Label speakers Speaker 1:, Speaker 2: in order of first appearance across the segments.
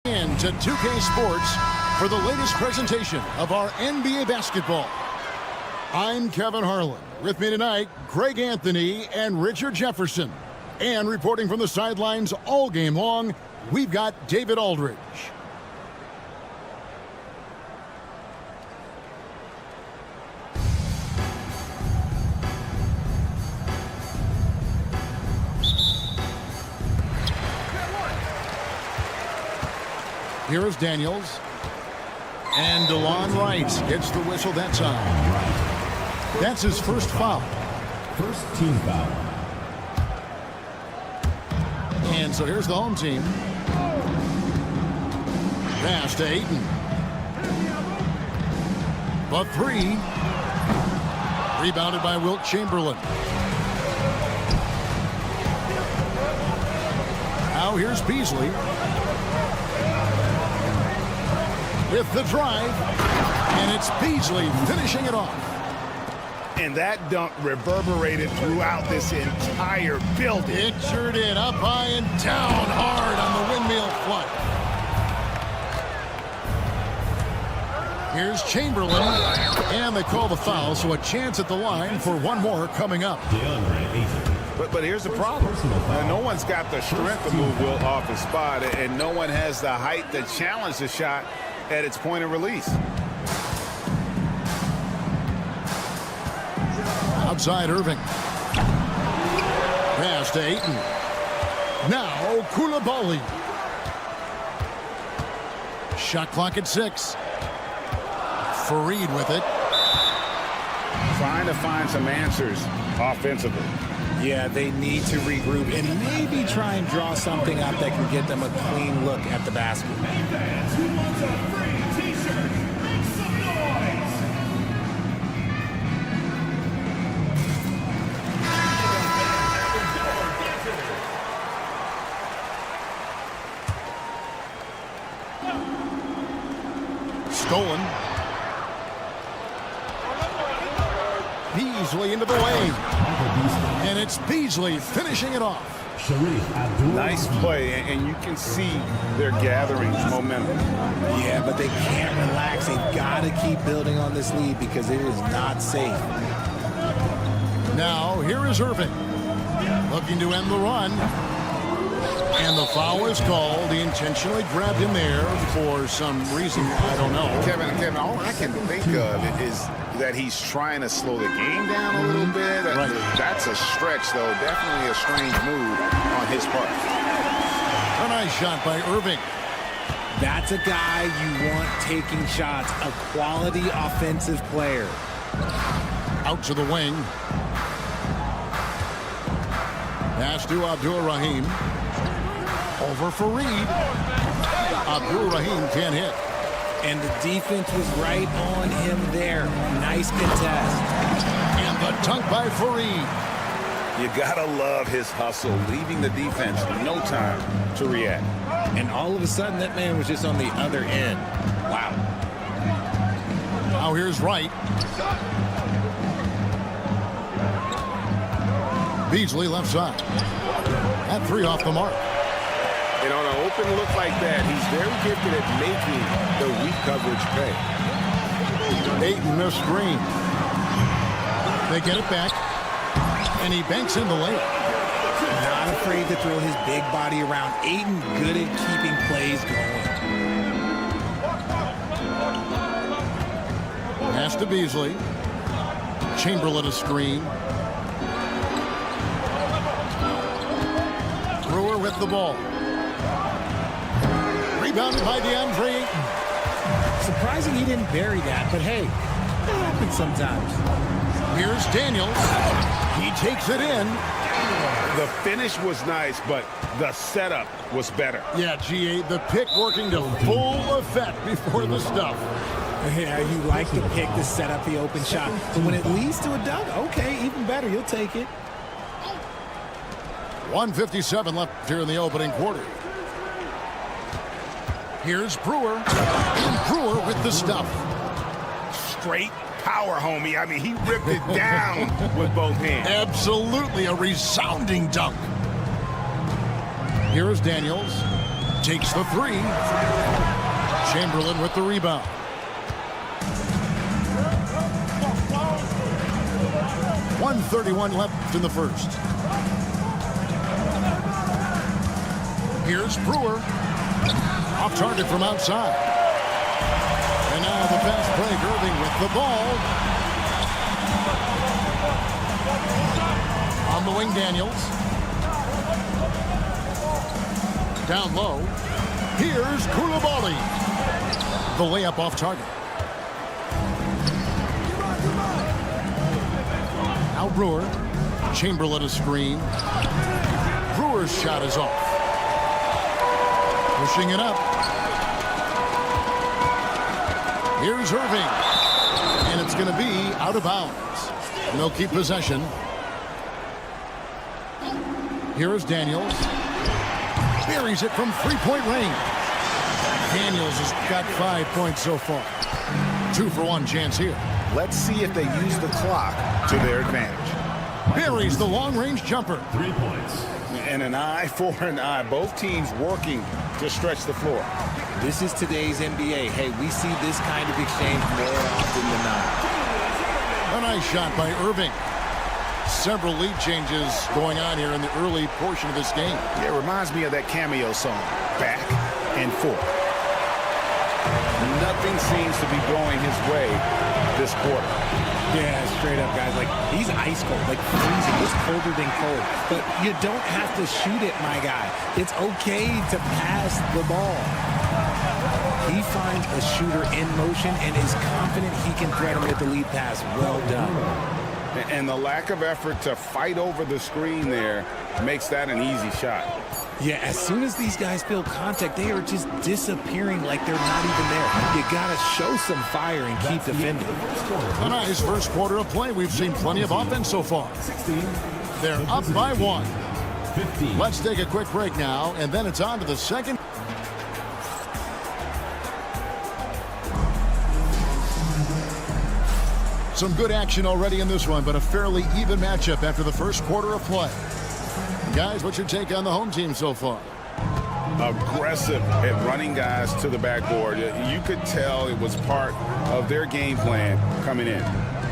Speaker 1: To 2K Sports for the latest presentation of our NBA basketball. I'm Kevin Harlan. With me tonight, Greg Anthony and Richard Jefferson. And reporting from the sidelines all game long, we've got David Aldridge. Here's Daniels. And DeLon Wright gets the whistle that time. That's his first foul.
Speaker 2: First team foul.
Speaker 1: And so here's the home team. Pass to Ayton. The three. Rebounded by Wilt Chamberlain. Now here's Beasley. With the drive, and it's Beasley finishing it off.
Speaker 3: And that dunk reverberated throughout this entire building.
Speaker 1: It sure did, up high and down hard on the windmill front. Here's Chamberlain, and they call the foul, so a chance at the line for one more coming up.
Speaker 3: But here's the problem. No one's got the strength to move Wilt off his spot, and no one has the height to challenge the shot at its point of release.
Speaker 1: Outside Irving. Pass to Ayton. Now Koulibaly. Shot clock at 6. Fareed with it.
Speaker 3: Trying to find some answers offensively.
Speaker 4: Yeah, they need to regroup and maybe try and draw something up that can get them a clean look at the basket.
Speaker 1: Stolen. Beasley into the lane. And it's Beasley finishing it off.
Speaker 3: Nice play, and you can see they're gathering momentum.
Speaker 4: Yeah, but they can't relax. They've got to keep building on this lead because it is not safe.
Speaker 1: Now, here is Irving. Looking to end the run. And the foul is called. He intentionally grabbed him there for some reason. I don't know.
Speaker 3: Kevin, all I can think of is that he's trying to slow the game down a little bit.
Speaker 1: Right.
Speaker 3: That's a stretch, though. Definitely a strange move on his part.
Speaker 1: A nice shot by Irving.
Speaker 4: That's a guy you want taking shots, a quality offensive player.
Speaker 1: Out to the wing. Pass to Abdul-Rahim. Over Fareed. Abdul-Rahim can't hit.
Speaker 4: And the defense was right on him there. Nice contest.
Speaker 1: And the dunk by Fareed.
Speaker 3: You gotta love his hustle, leaving the defense no time to react.
Speaker 4: And all of a sudden, that man was just on the other end. Wow.
Speaker 1: Now here's Wright. Beasley left side. That three off the mark.
Speaker 3: And on an open look like that, he's very gifted at making the weak coverage pay.
Speaker 1: Ayton missed screen. They get it back. And he banks in the lane.
Speaker 4: Not afraid to throw his big body around. Ayton good at keeping plays going.
Speaker 1: Pass to Beasley. Chamberlain a screen. Brewer with the ball. Rebounded by DeAndre Ayton.
Speaker 4: Surprising he didn't bury that, but hey, it happens sometimes.
Speaker 1: Here's Daniels. He takes it in.
Speaker 3: The finish was nice, but the setup was better.
Speaker 1: Yeah, GA, the pick working to full effect before the stuff.
Speaker 4: Yeah, you like to pick to set up the open shot. But when it leads to a dunk, okay, even better, you'll take it.
Speaker 1: 1:57 left here in the opening quarter. Here's Brewer. And Brewer with the stuff.
Speaker 3: Straight power, homie. I mean, he ripped it down with both hands.
Speaker 1: Absolutely a resounding dunk. Here is Daniels. Takes the three. Chamberlain with the rebound. .131 left in the first. Here's Brewer. Off target from outside. And now the fast break. Irving with the ball. On the wing, Daniels. Down low. Here's Koulibaly. The layup off target. Now Brewer. Chamberlain a screen. Brewer's shot is off. Pushing it up. Here's Irving. And it's going to be out of bounds. And they'll keep possession. Here is Daniels. Buries it from three-point range. Daniels has got 5 points so far. 2-for-1 chance here.
Speaker 3: Let's see if they use the clock to their advantage.
Speaker 1: Buries the long-range jumper.
Speaker 2: 3 points.
Speaker 3: And an eye for an eye. Both teams working to stretch the floor.
Speaker 4: This is today's NBA. Hey, we see this kind of exchange more often than not.
Speaker 1: A nice shot by Irving. Several lead changes going on here in the early portion of this game.
Speaker 3: It reminds me of that cameo song, Back and Forth. Nothing seems to be going his way this quarter.
Speaker 4: Yeah, straight up, guys. Like, he's ice cold, like freezing. It's colder than cold. But you don't have to shoot it, my guy. It's okay to pass the ball. He finds a shooter in motion and is confident he can thread him with the lead pass. Well done.
Speaker 3: And the lack of effort to fight over the screen there makes that an easy shot.
Speaker 4: Yeah, as soon as these guys feel contact, they are just disappearing like they're not even there. You got to show some fire and keep defending.
Speaker 1: A nice first quarter of play. We've seen plenty of offense so far. They're up by 1.
Speaker 2: 15.
Speaker 1: Let's take a quick break now, and then it's on to the second. Some good action already in this one, but a fairly even matchup after the first quarter of play. Guys, what's your take on the home team so far?
Speaker 3: Aggressive at running guys to the backboard. You could tell it was part of their game plan coming in.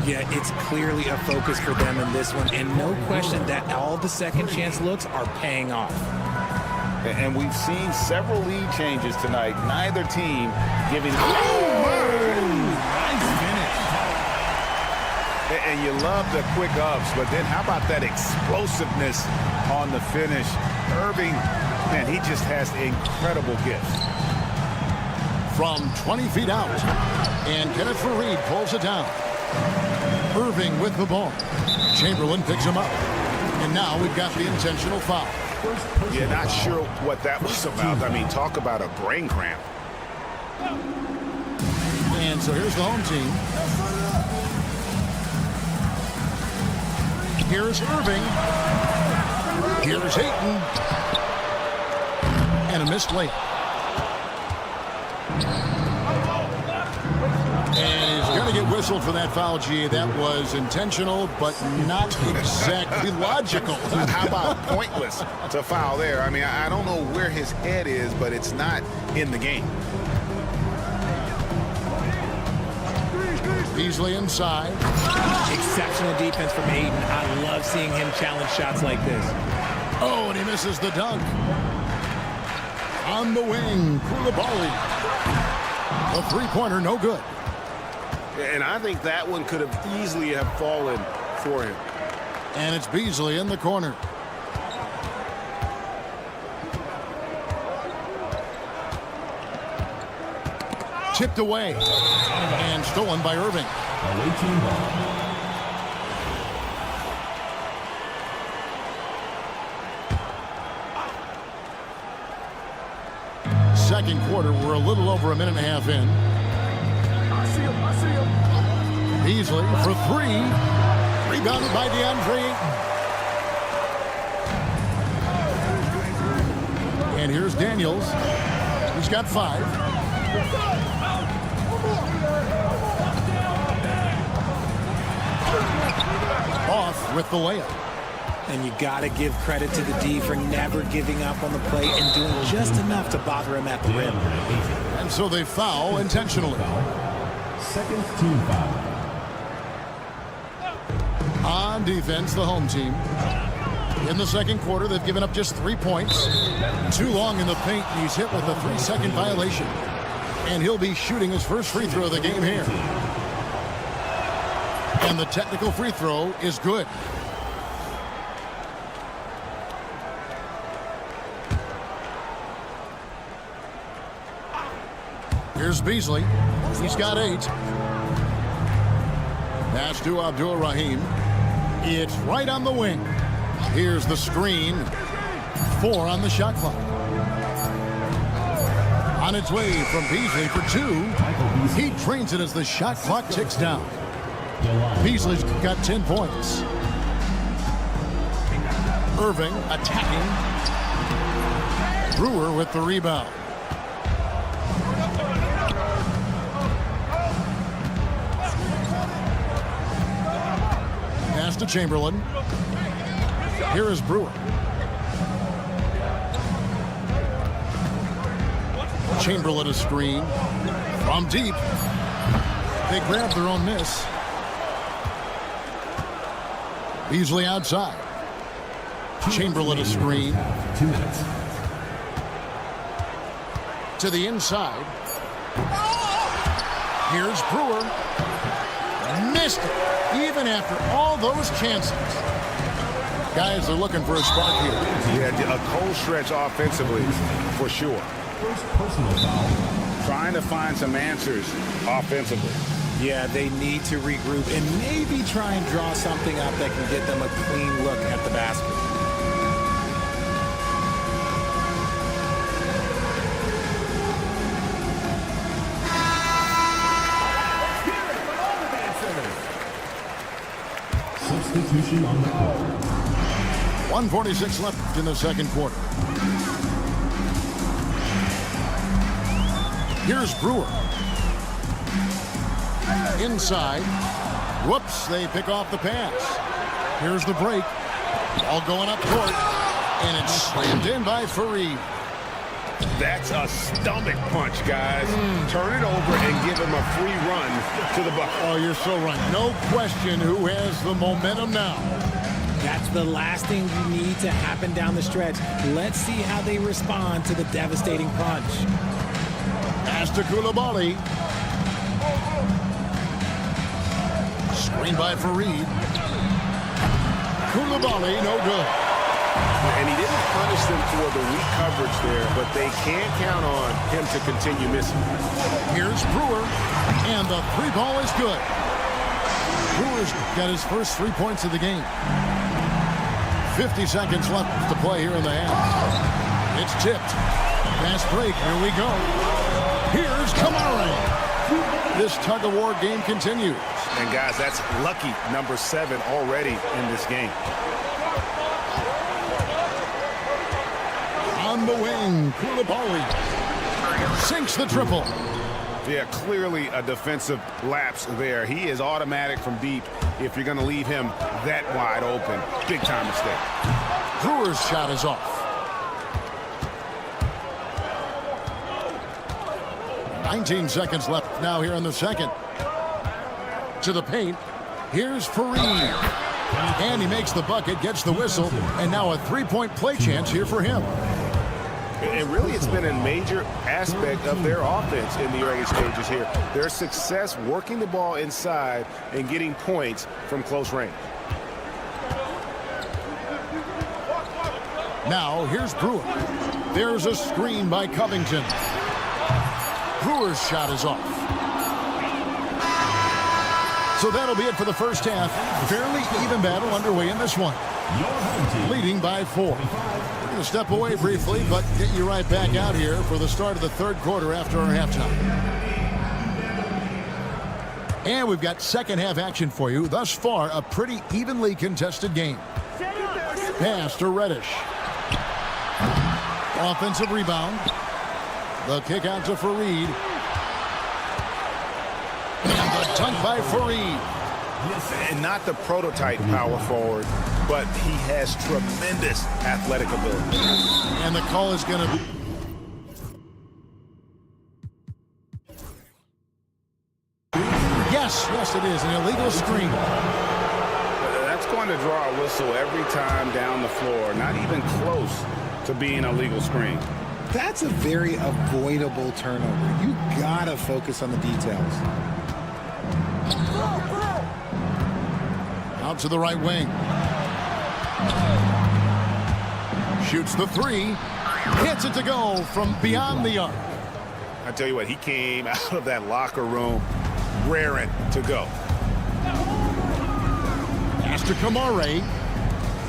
Speaker 4: Yeah, it's clearly a focus for them in this one, and no question that all the second chance looks are paying off.
Speaker 3: And we've seen several lead changes tonight. Neither team giving...
Speaker 4: Nice finish.
Speaker 3: And you love the quick ups, but then how about that explosiveness on the finish? Irving, man, he just has incredible gifts.
Speaker 1: From 20 feet out, and Kenneth Fareed pulls it down. Irving with the ball. Chamberlain picks him up. And now we've got the intentional foul.
Speaker 3: Yeah, not sure what that was about. I mean, talk about a brain cramp.
Speaker 1: And so here's the home team. Here's Irving. Here's Ayton. And a missed layup. And he's going to get whistled for that foul, G. That was intentional, but not exactly logical.
Speaker 3: How about pointless to foul there? I mean, I don't know where his head is, but it's not in the game.
Speaker 1: Beasley inside.
Speaker 4: Exceptional defense from Ayton. I love seeing him challenge shots like this.
Speaker 1: Oh, and he misses the dunk. On the wing, Koulibaly. A three-pointer, no good.
Speaker 3: And I think that one could have easily have fallen for him.
Speaker 1: And it's Beasley in the corner. Tipped away. And stolen by Irving.
Speaker 2: Away team ball.
Speaker 1: Second quarter, we're a little over a minute and a half in.
Speaker 3: I see him.
Speaker 1: Beasley for three. Rebounded by DeAndre Ayton. And here's Daniels. He's got 5. Off with the layup.
Speaker 4: And you got to give credit to the D for never giving up on the plate and doing just enough to bother him at the rim.
Speaker 1: And so they foul intentionally.
Speaker 2: Second team foul.
Speaker 1: On defense, the home team. In the second quarter, they've given up just 3 points. Too long in the paint, and he's hit with a 3-second violation. And he'll be shooting his first free throw of the game here. And the technical free throw is good. Here's Beasley. He's got 8. Pass to Abdul-Rahim. It's right on the wing. Here's the screen. 4 on the shot clock. On its way from Beasley for 2. He drains it as the shot clock ticks down. Beasley's got 10 points. Irving attacking. Brewer with the rebound. Pass to Chamberlain. Here is Brewer. Chamberlain a screen. From deep. They grab their own miss. Beasley outside. Chamberlain a screen.
Speaker 2: 2 minutes.
Speaker 1: To the inside. Here's Brewer. Missed it. Even after all those chances. Guys are looking for a spark here.
Speaker 3: Yeah, a cold stretch offensively, for sure.
Speaker 2: First personal foul.
Speaker 3: Trying to find some answers offensively.
Speaker 4: Yeah, they need to regroup and maybe try and draw something up that can get them a clean look at the basket.
Speaker 2: Substitution on the court.
Speaker 1: 1:46 left in the second quarter. Here's Brewer. Inside. Whoops, they pick off the pass. Here's the break. All going up court. And it's slammed in by Fareed.
Speaker 3: That's a stomach punch, guys. Turn it over and give him a free run to the bucket.
Speaker 1: Oh, you're so right. No question who has the momentum now.
Speaker 4: That's the last thing you need to happen down the stretch. Let's see how they respond to the devastating punch.
Speaker 1: Pass to Koulibaly. Screen by Fareed. Koulibaly, no good.
Speaker 3: And he didn't punish them for the weak coverage there, but they can't count on him to continue missing.
Speaker 1: Here's Brewer, and the 3 ball is good. Brewer's got his first 3 points of the game. 50 seconds left to play here in the half. It's tipped. Fast break. Here we go. Here's Kamara. This tug-of-war game continues.
Speaker 3: And, guys, that's lucky number 7 already in this game.
Speaker 1: On the wing, Koulibaly sinks the triple.
Speaker 3: Yeah, clearly a defensive lapse there. He is automatic from deep if you're going to leave him that wide open. Big time mistake.
Speaker 1: Brewer's shot is off. 19 seconds left now here in the second. To the paint. Here's Fareed. And he makes the bucket, gets the whistle, and now a 3-point play chance here for him.
Speaker 3: And really, it's been a major aspect of their offense in the early stages here. Their success working the ball inside and getting points from close range.
Speaker 1: Now, here's Brewer. There's a screen by Covington. Brewer's shot is off. So that'll be it for the first half. Fairly even battle underway in this one. Leading by 4. We're going to step away briefly, but get you right back out here for the start of the third quarter after our halftime. And we've got second half action for you. Thus far, a pretty evenly contested game. Pass to Reddish. Offensive rebound. The kick out to Fareed. And the dunk by Fareed.
Speaker 3: And not the prototype power forward, but he has tremendous athletic ability.
Speaker 1: And the call is going to be... Yes, it is. An illegal screen.
Speaker 3: That's going to draw a whistle every time down the floor. Not even close to being a legal screen.
Speaker 4: That's a very avoidable turnover. You gotta focus on the details.
Speaker 1: Out to the right wing. Shoots the three. Hits it to go from beyond the arc.
Speaker 3: I tell you what, he came out of that locker room raring to go.
Speaker 1: Pass to Kamare.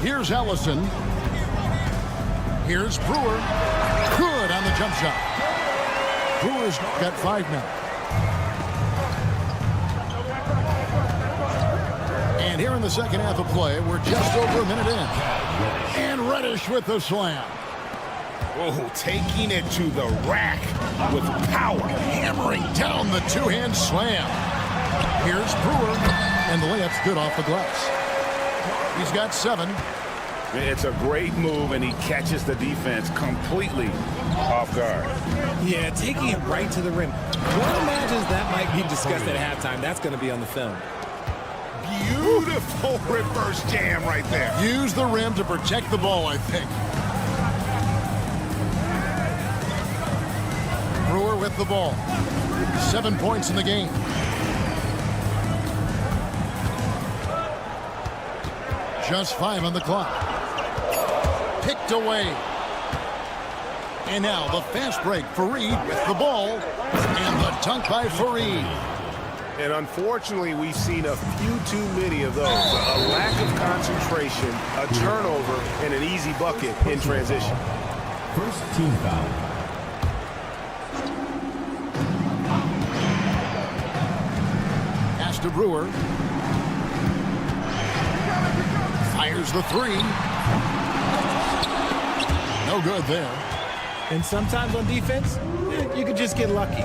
Speaker 1: Here's Ellison. Here's Brewer. Good on the jump shot. Brewer's got 5 now. And here in the second half of play, we're just over a minute in. And Reddish with the slam.
Speaker 3: Oh, taking it to the rack with power.
Speaker 1: Hammering down the two-hand slam. Here's Brewer. And the layup's good off the glass. He's got 7.
Speaker 3: It's a great move, and he catches the defense completely off guard.
Speaker 4: Yeah, taking it right to the rim. One imagines that might be discussed at halftime. That's going to be on the film.
Speaker 3: Beautiful reverse jam right there.
Speaker 1: Use the rim to protect the ball, I think. Brewer with the ball. 7 points in the game. Just 5 on the clock. Picked away. And now the fast break. Fareed with the ball. And the dunk by Fareed.
Speaker 3: And unfortunately, we've seen a few too many of those. A lack of concentration, a turnover, and an easy bucket in transition.
Speaker 2: First team foul.
Speaker 1: Pass to Brewer. Fires the three. No good there.
Speaker 4: And sometimes on defense, you could just get lucky.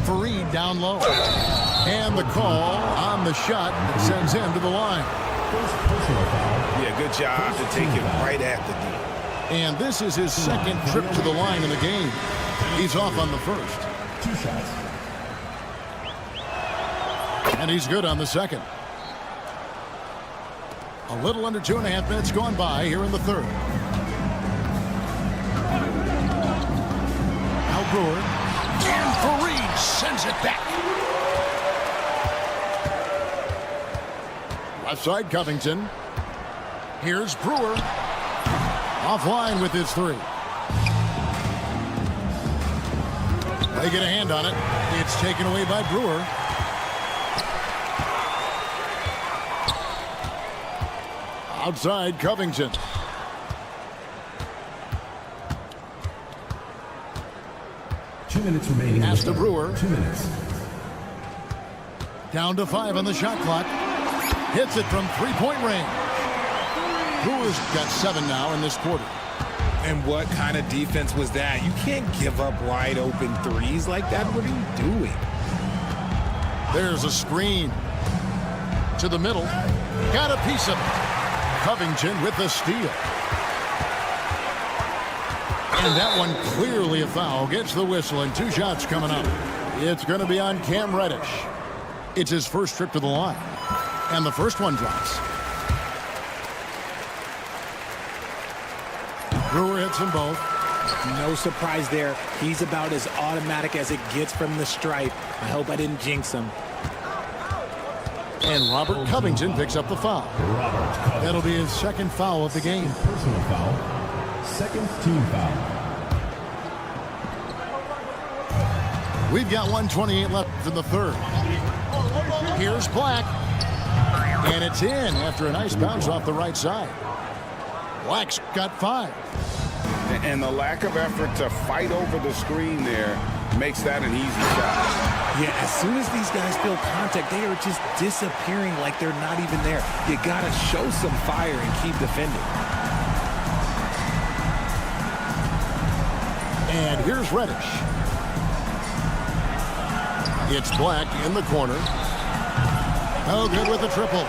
Speaker 1: Fareed down low. And the call on the shot that sends him to the line.
Speaker 2: First personal foul.
Speaker 3: Yeah, good job to take it right at the D.
Speaker 1: And this is his second trip to the line in the game. He's off on the first.
Speaker 2: 2 shots.
Speaker 1: And he's good on the second. A little under 2.5 minutes gone by here in the third. Now Brewer. And Fareed sends it back. Left side, Covington. Here's Brewer. Offline with his 3. They get a hand on it. It's taken away by Brewer. Outside, Covington.
Speaker 2: Two minutes remaining.
Speaker 1: Pass to Brewer.
Speaker 2: 2 minutes.
Speaker 1: Down to 5 on the shot clock. Hits it from 3-point range. Brewer's got 7 now in this quarter.
Speaker 4: And what kind of defense was that? You can't give up wide open threes like that. What are you doing?
Speaker 1: There's a screen. To the middle. Got a piece of it. Covington with the steal. And that one clearly a foul. Gets the whistle and 2 shots coming up. It's going to be on Cam Reddish. It's his first trip to the line. And the first one drops. Brewer hits them both.
Speaker 4: No surprise there. He's about as automatic as it gets from the stripe. I hope I didn't jinx him.
Speaker 1: And Robert Covington picks up the foul. That'll be his second foul of the game.
Speaker 2: Personal foul. Second team foul.
Speaker 1: We've got 1:28 left in the third. Here's Black. And it's in after a nice bounce off the right side. Black's got 5.
Speaker 3: And the lack of effort to fight over the screen there makes that an easy shot.
Speaker 4: Yeah, as soon as these guys feel contact, they are just disappearing like they're not even there. You got to show some fire and keep defending. And
Speaker 1: here's Reddish. It's Black in the corner. Oh, good with the triple.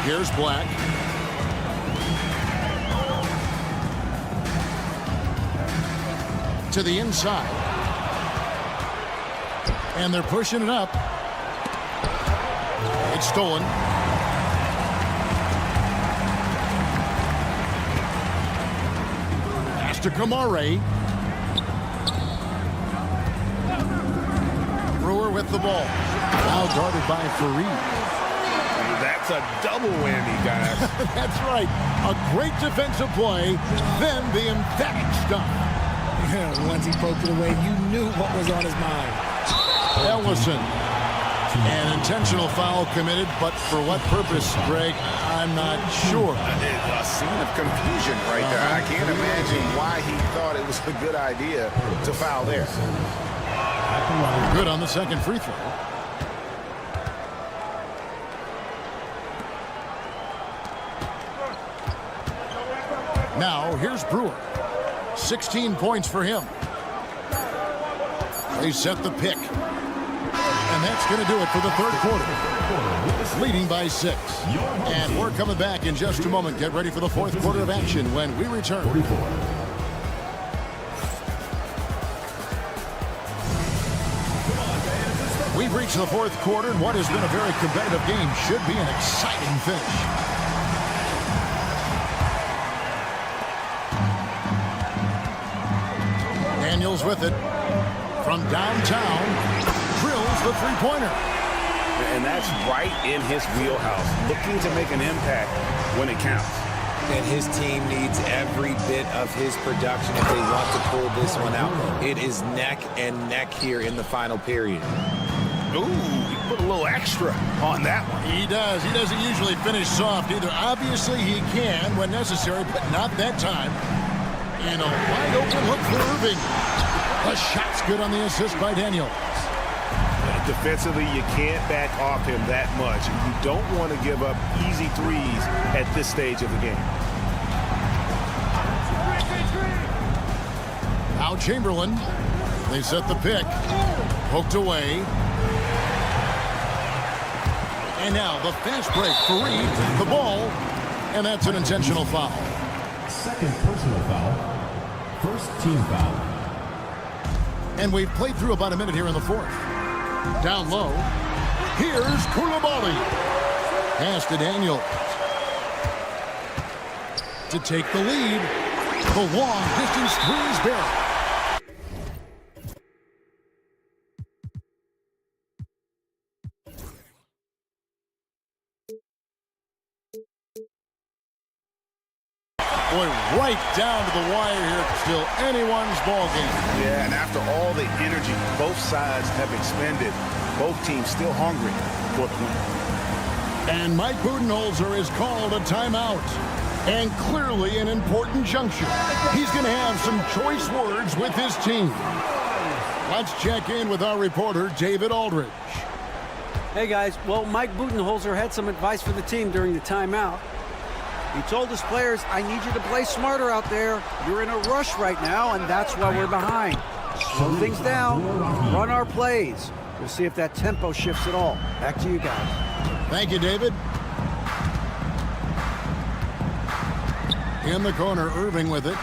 Speaker 1: Here's Black. To the inside. And they're pushing it up. It's stolen. Pass to Kamare. Brewer with the ball. Now guarded by Fareed.
Speaker 3: That's a double whammy, guys.
Speaker 1: That's right. A great defensive play, then the emphatic stuff.
Speaker 4: Once he poked it away, you knew what was on his mind.
Speaker 1: Ellison. An intentional foul committed, but for what purpose, Greg? I'm not sure.
Speaker 3: A scene of confusion right there. I can't imagine why he thought it was a good idea to foul there.
Speaker 1: Good on the second free throw. Now, here's Brewer. 16 points for him. They set the pick. And that's going to do it for the third quarter. Leading by 6. And we're coming back in just a moment. Get ready for the fourth quarter of action when we return. We've reached the fourth quarter, and what has been a very competitive game should be an exciting finish. Daniels with it. From downtown, drills the three-pointer.
Speaker 3: And that's right in his wheelhouse, looking to make an impact when it counts.
Speaker 4: And his team needs every bit of his production if they want to pull this one out. It is neck and neck here in the final period.
Speaker 3: Ooh, he put a little extra on that one.
Speaker 1: He does. He doesn't usually finish soft either. Obviously, he can when necessary, but not that time. And a wide open look for Irving. The shot's good on the assist by Daniel.
Speaker 3: Defensively, you can't back off him that much. You don't want to give up easy threes at this stage of the game.
Speaker 1: Now Chamberlain. They set the pick. Poked away. And now the fast break. Fareed, the ball. And that's an intentional foul.
Speaker 2: Second personal foul. First team foul.
Speaker 1: And we've played through about a minute here in the fourth. Down low. Here's Koulibaly. Pass to Daniel. To take the lead. The long distance three is Barrett. Boy, right down to the wire here. Still anyone's ball game.
Speaker 3: Yeah, and after all the energy both sides have expended, both teams still hungry for the win.
Speaker 1: And Mike Budenholzer is called a timeout. And clearly an important juncture. He's going to have some choice words with his team. Let's check in with our reporter, David Aldridge.
Speaker 5: Hey, guys. Well, Mike Budenholzer had some advice for the team during the timeout. He told his players, I need you to play smarter out there. You're in a rush right now, and that's why we're behind. Slow things down, run our plays. We'll see if that tempo shifts at all. Back to you guys.
Speaker 1: Thank you, David. In the corner, Irving with it.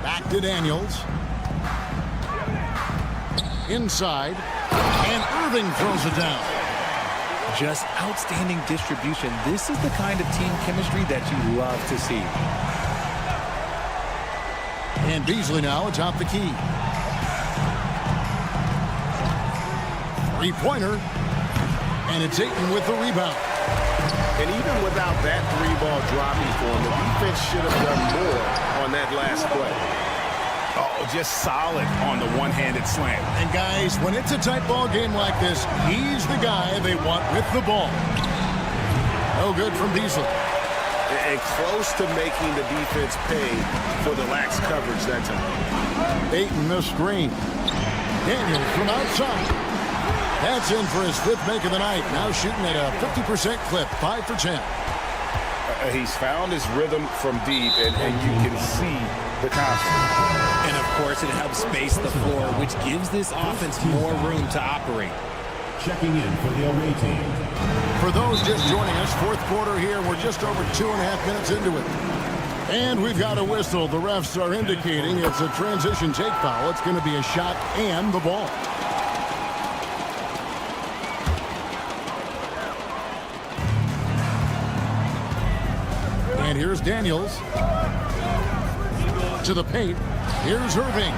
Speaker 1: Back to Daniels. Inside. And Irving throws it down.
Speaker 4: Just outstanding distribution. This is the kind of team chemistry that you love to see.
Speaker 1: And Beasley now atop the key. Three-pointer. And it's Ayton with the rebound.
Speaker 3: And even without that three-ball dropping for him, the defense should have done more on that last play. Oh, just solid on the one-handed slam.
Speaker 1: And guys, when it's a tight ball game like this, he's the guy they want with the ball. No good from Beasley.
Speaker 3: And close to making the defense pay for the lax coverage that time.
Speaker 1: Ayton the screen. Daniels from outside. That's in for his fifth make of the night. Now shooting at a 50% clip, 5 for 10.
Speaker 3: He's found his rhythm from deep, and you can see the confidence.
Speaker 4: And, of course, it helps space the floor, which gives this offense more room to operate.
Speaker 2: Checking in for the away team.
Speaker 1: For those just joining us, fourth quarter here. We're just over 2.5 minutes into it. And we've got a whistle. The refs are indicating it's a transition take foul. It's going to be a shot and the ball. And here's Daniels. To the paint. Here's Irving.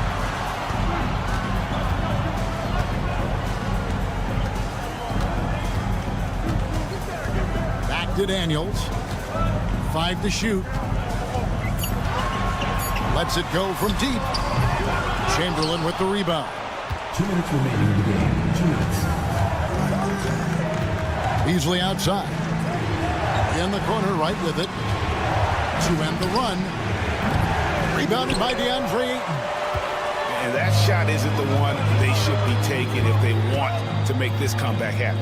Speaker 1: Back to Daniels. 5 to shoot. Lets it go from deep. Chamberlain with the rebound.
Speaker 2: 2 minutes remaining in the game. 2 minutes.
Speaker 1: Beasley outside. In the corner, right with it. To end the run. Rebounded by DeAndre Ayton.
Speaker 3: And that shot isn't the one they should be taking if they want to make this comeback happen.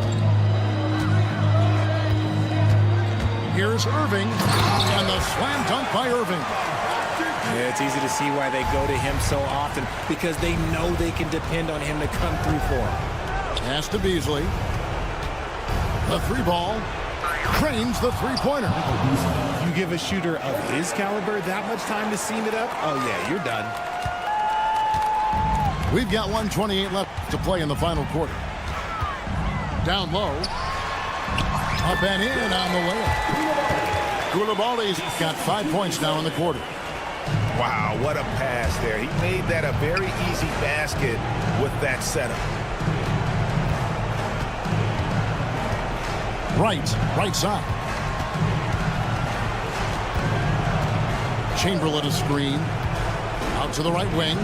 Speaker 1: Here's Irving. And the slam dunk by Irving.
Speaker 4: Yeah, it's easy to see why they go to him so often, because they know they can depend on him to come through for them.
Speaker 1: Pass to Beasley. The 3 ball. Cranes the 3-pointer.
Speaker 4: You give a shooter of his caliber that much time to seam it up, oh yeah, you're done.
Speaker 1: We've got 1:28 left to play in the final quarter. Down low. Up and in on the layup. Koulibaly's got 5 points now in the quarter.
Speaker 3: Wow, what a pass there. He made that a very easy basket with that setup.
Speaker 1: Right side. Chamberlain a screen. Out to the right wing.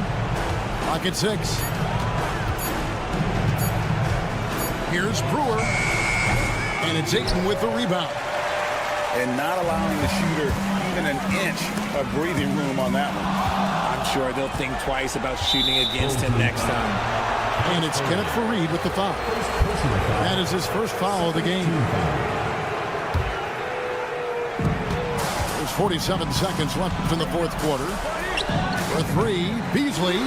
Speaker 1: Pocket 6. Here's Brewer. And it's Ayton with the rebound.
Speaker 3: And not allowing the shooter even an inch of breathing room on that one.
Speaker 4: I'm sure they'll think twice about shooting against him next time.
Speaker 1: And it's Kenneth Faried with the foul. That is his first foul of the game. There's 47 seconds left in the fourth quarter. For 3, Beasley.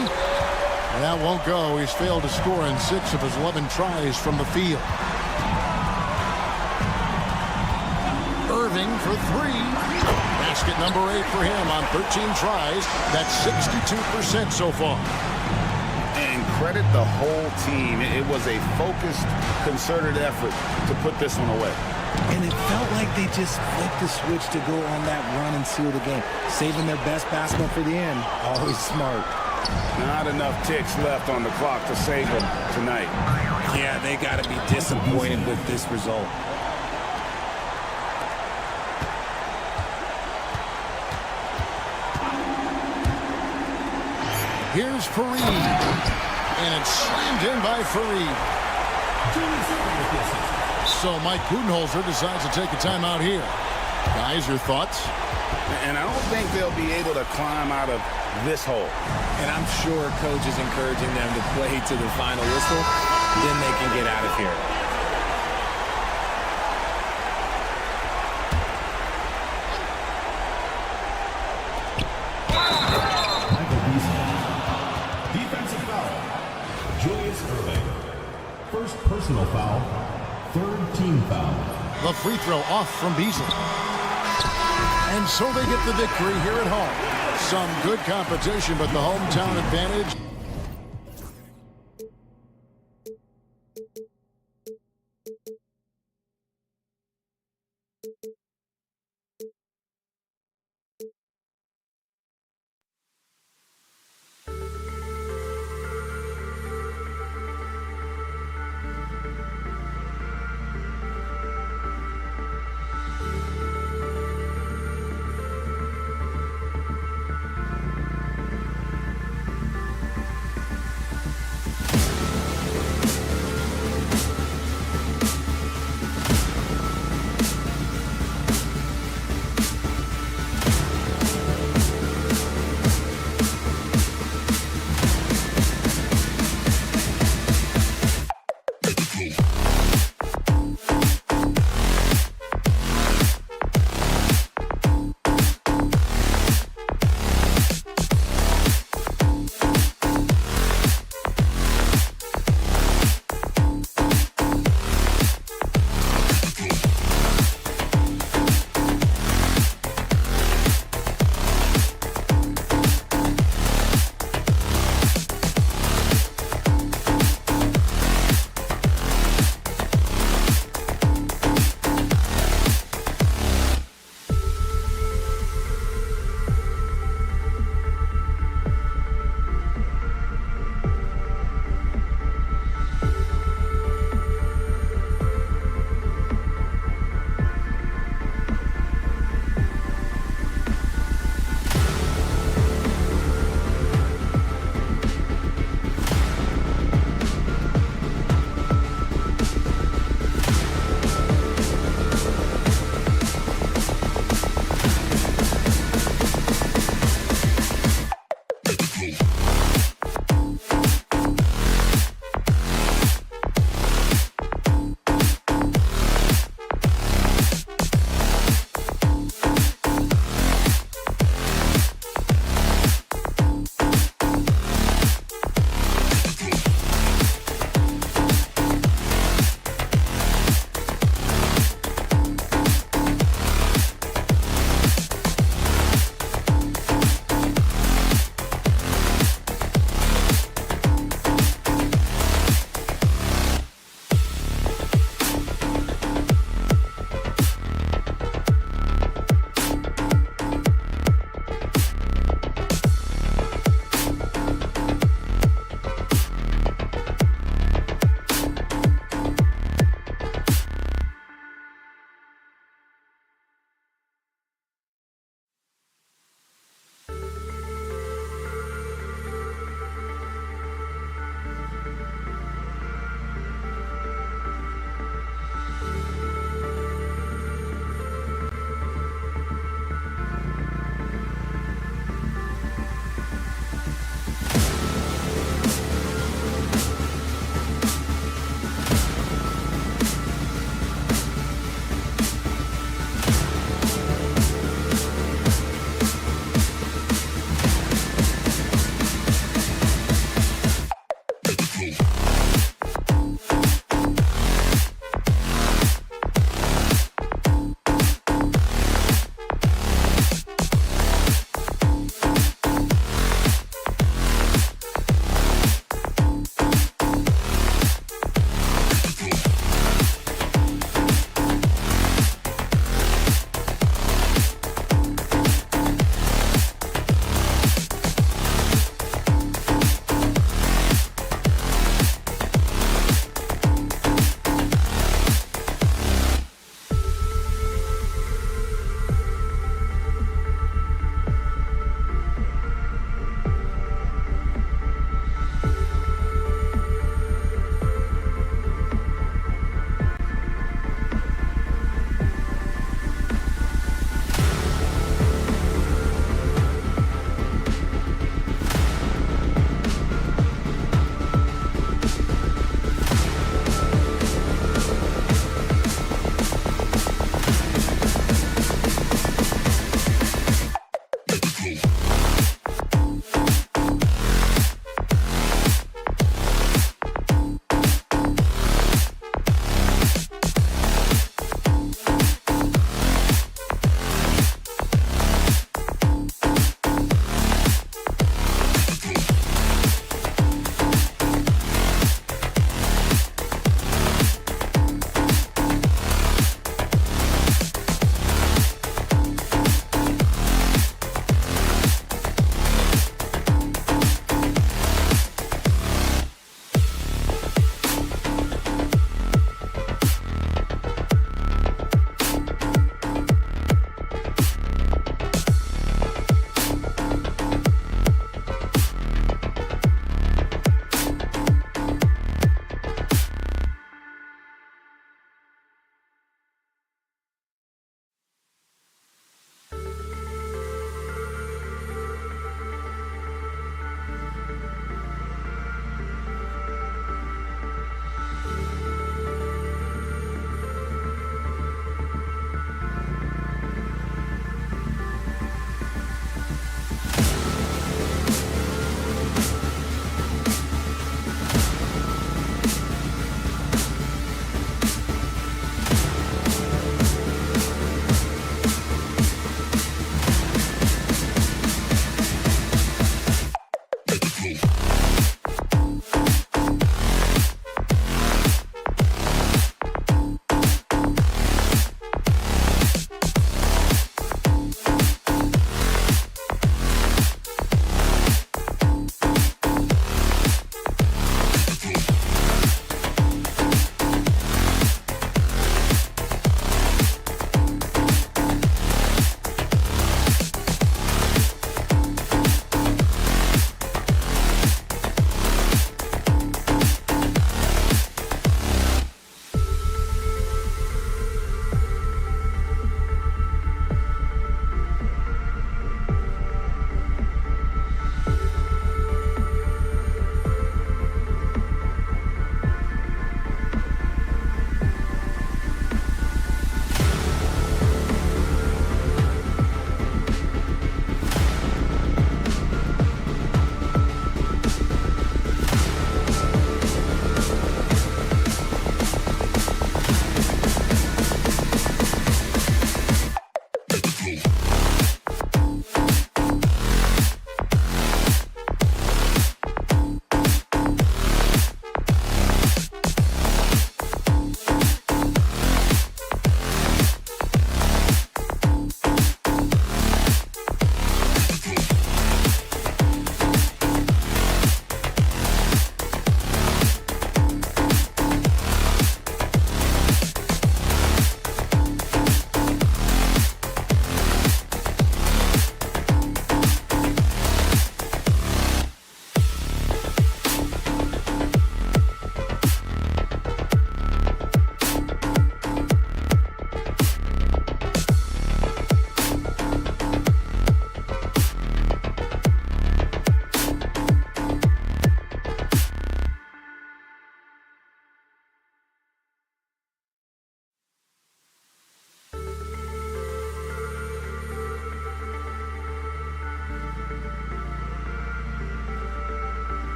Speaker 1: That won't go. He's failed to score in 6 of his 11 tries from the field. Irving for 3. Basket number 8 for him on 13 tries. That's 62% so far.
Speaker 3: And credit the whole team. It was a focused, concerted effort to put this one away.
Speaker 4: And it felt like they just flipped the switch to go on that run and seal the game. Saving their best basketball for the end. Always smart.
Speaker 3: Not enough ticks left on the clock to save them tonight.
Speaker 4: Yeah, they got to be disappointed with this result.
Speaker 1: Here's Faried. And it's slammed in by Faried. So Mike Budenholzer decides to take a timeout here. Guys, your thoughts?
Speaker 3: And I don't think they'll be able to climb out of this hole.
Speaker 4: And I'm sure coach is encouraging them to play to the final whistle. Then they can get out of here.
Speaker 2: First personal foul, 3rd team foul.
Speaker 1: The free throw off from Beasley. And so they get the victory here at home. Some good competition, but the hometown advantage.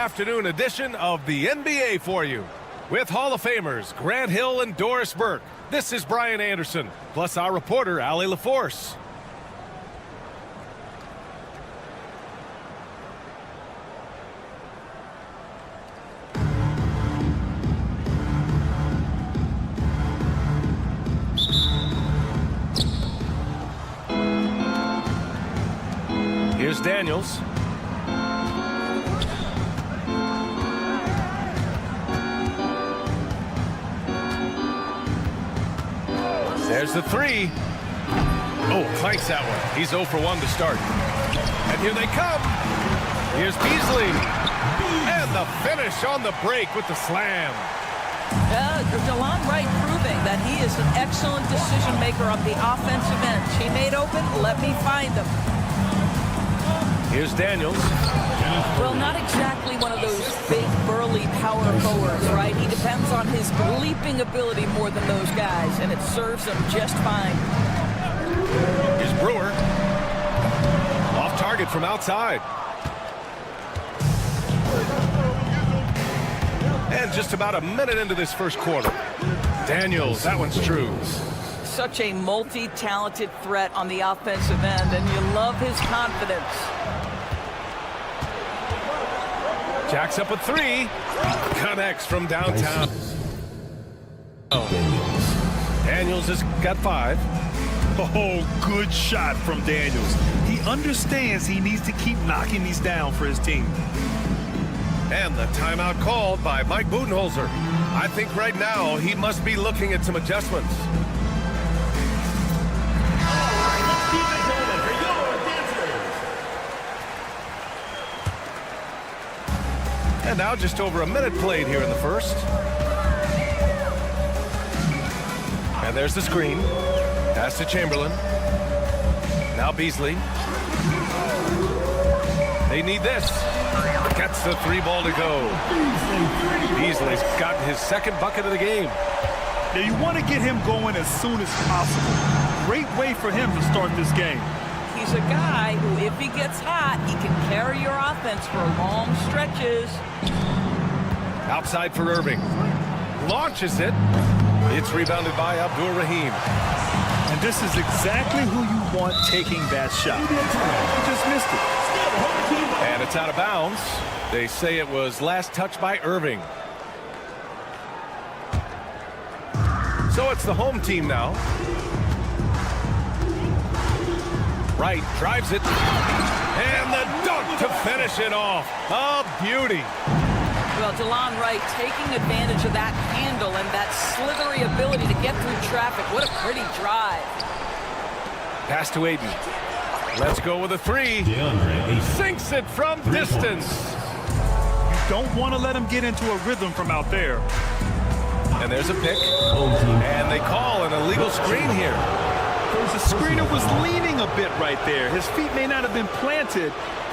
Speaker 6: afternoon edition of the NBA for you. With Hall of Famers Grant Hill and Doris Burke, this is Brian Anderson, plus our reporter, Allie LaForce. Here's Daniels. There's the three. Oh, clanks that one. He's 0 for 1 to start. And here they come. Here's Beasley. And the finish on the break with the slam.
Speaker 7: DeLon Wright proving that he is an excellent decision maker on the offensive end. Teammate open, let me find him.
Speaker 6: Here's Daniels.
Speaker 7: Well, not exactly one of those big, burly power forwards, right? He depends on his leaping ability more than those guys, and it serves him just fine.
Speaker 6: Here's Brewer. Off target from outside. And just about a minute into this first quarter. Daniels, that one's true.
Speaker 7: Such a multi-talented threat on the offensive end, and you love his confidence.
Speaker 6: Jacks up a three. Connects from downtown. Daniels has got 5.
Speaker 8: Oh, good shot from Daniels. He understands he needs to keep knocking these down for his team.
Speaker 6: And the timeout called by Mike Budenholzer. I think right now he must be looking at some adjustments. And now just over a minute played here in the first. And there's the screen. Pass to Chamberlain. Now Beasley. They need this. Gets the 3 ball to go. Beasley's gotten his 2nd bucket of the game.
Speaker 8: Now you want to get him going as soon as possible. Great way for him to start this game.
Speaker 7: He's a guy who, if he gets hot, he can carry your offense for long stretches.
Speaker 6: Outside for Irving. Launches it. It's rebounded by Abdur Rahim.
Speaker 8: And this is exactly who you want taking that shot. He just missed it.
Speaker 6: And it's out of bounds. They say it was last touched by Irving. So it's the home team now. Wright drives it. And the dunk to finish it off. A beauty.
Speaker 7: Well, DeLon Wright taking advantage of that handle and that slithery ability to get through traffic. What a pretty drive.
Speaker 6: Pass to Aiden. Let's go with a 3. He sinks it from distance.
Speaker 8: You don't want to let him get into a rhythm from out there.
Speaker 6: And there's a pick. And they call an illegal screen here.
Speaker 8: The screener was leaning a bit right there. His feet may not have been planted.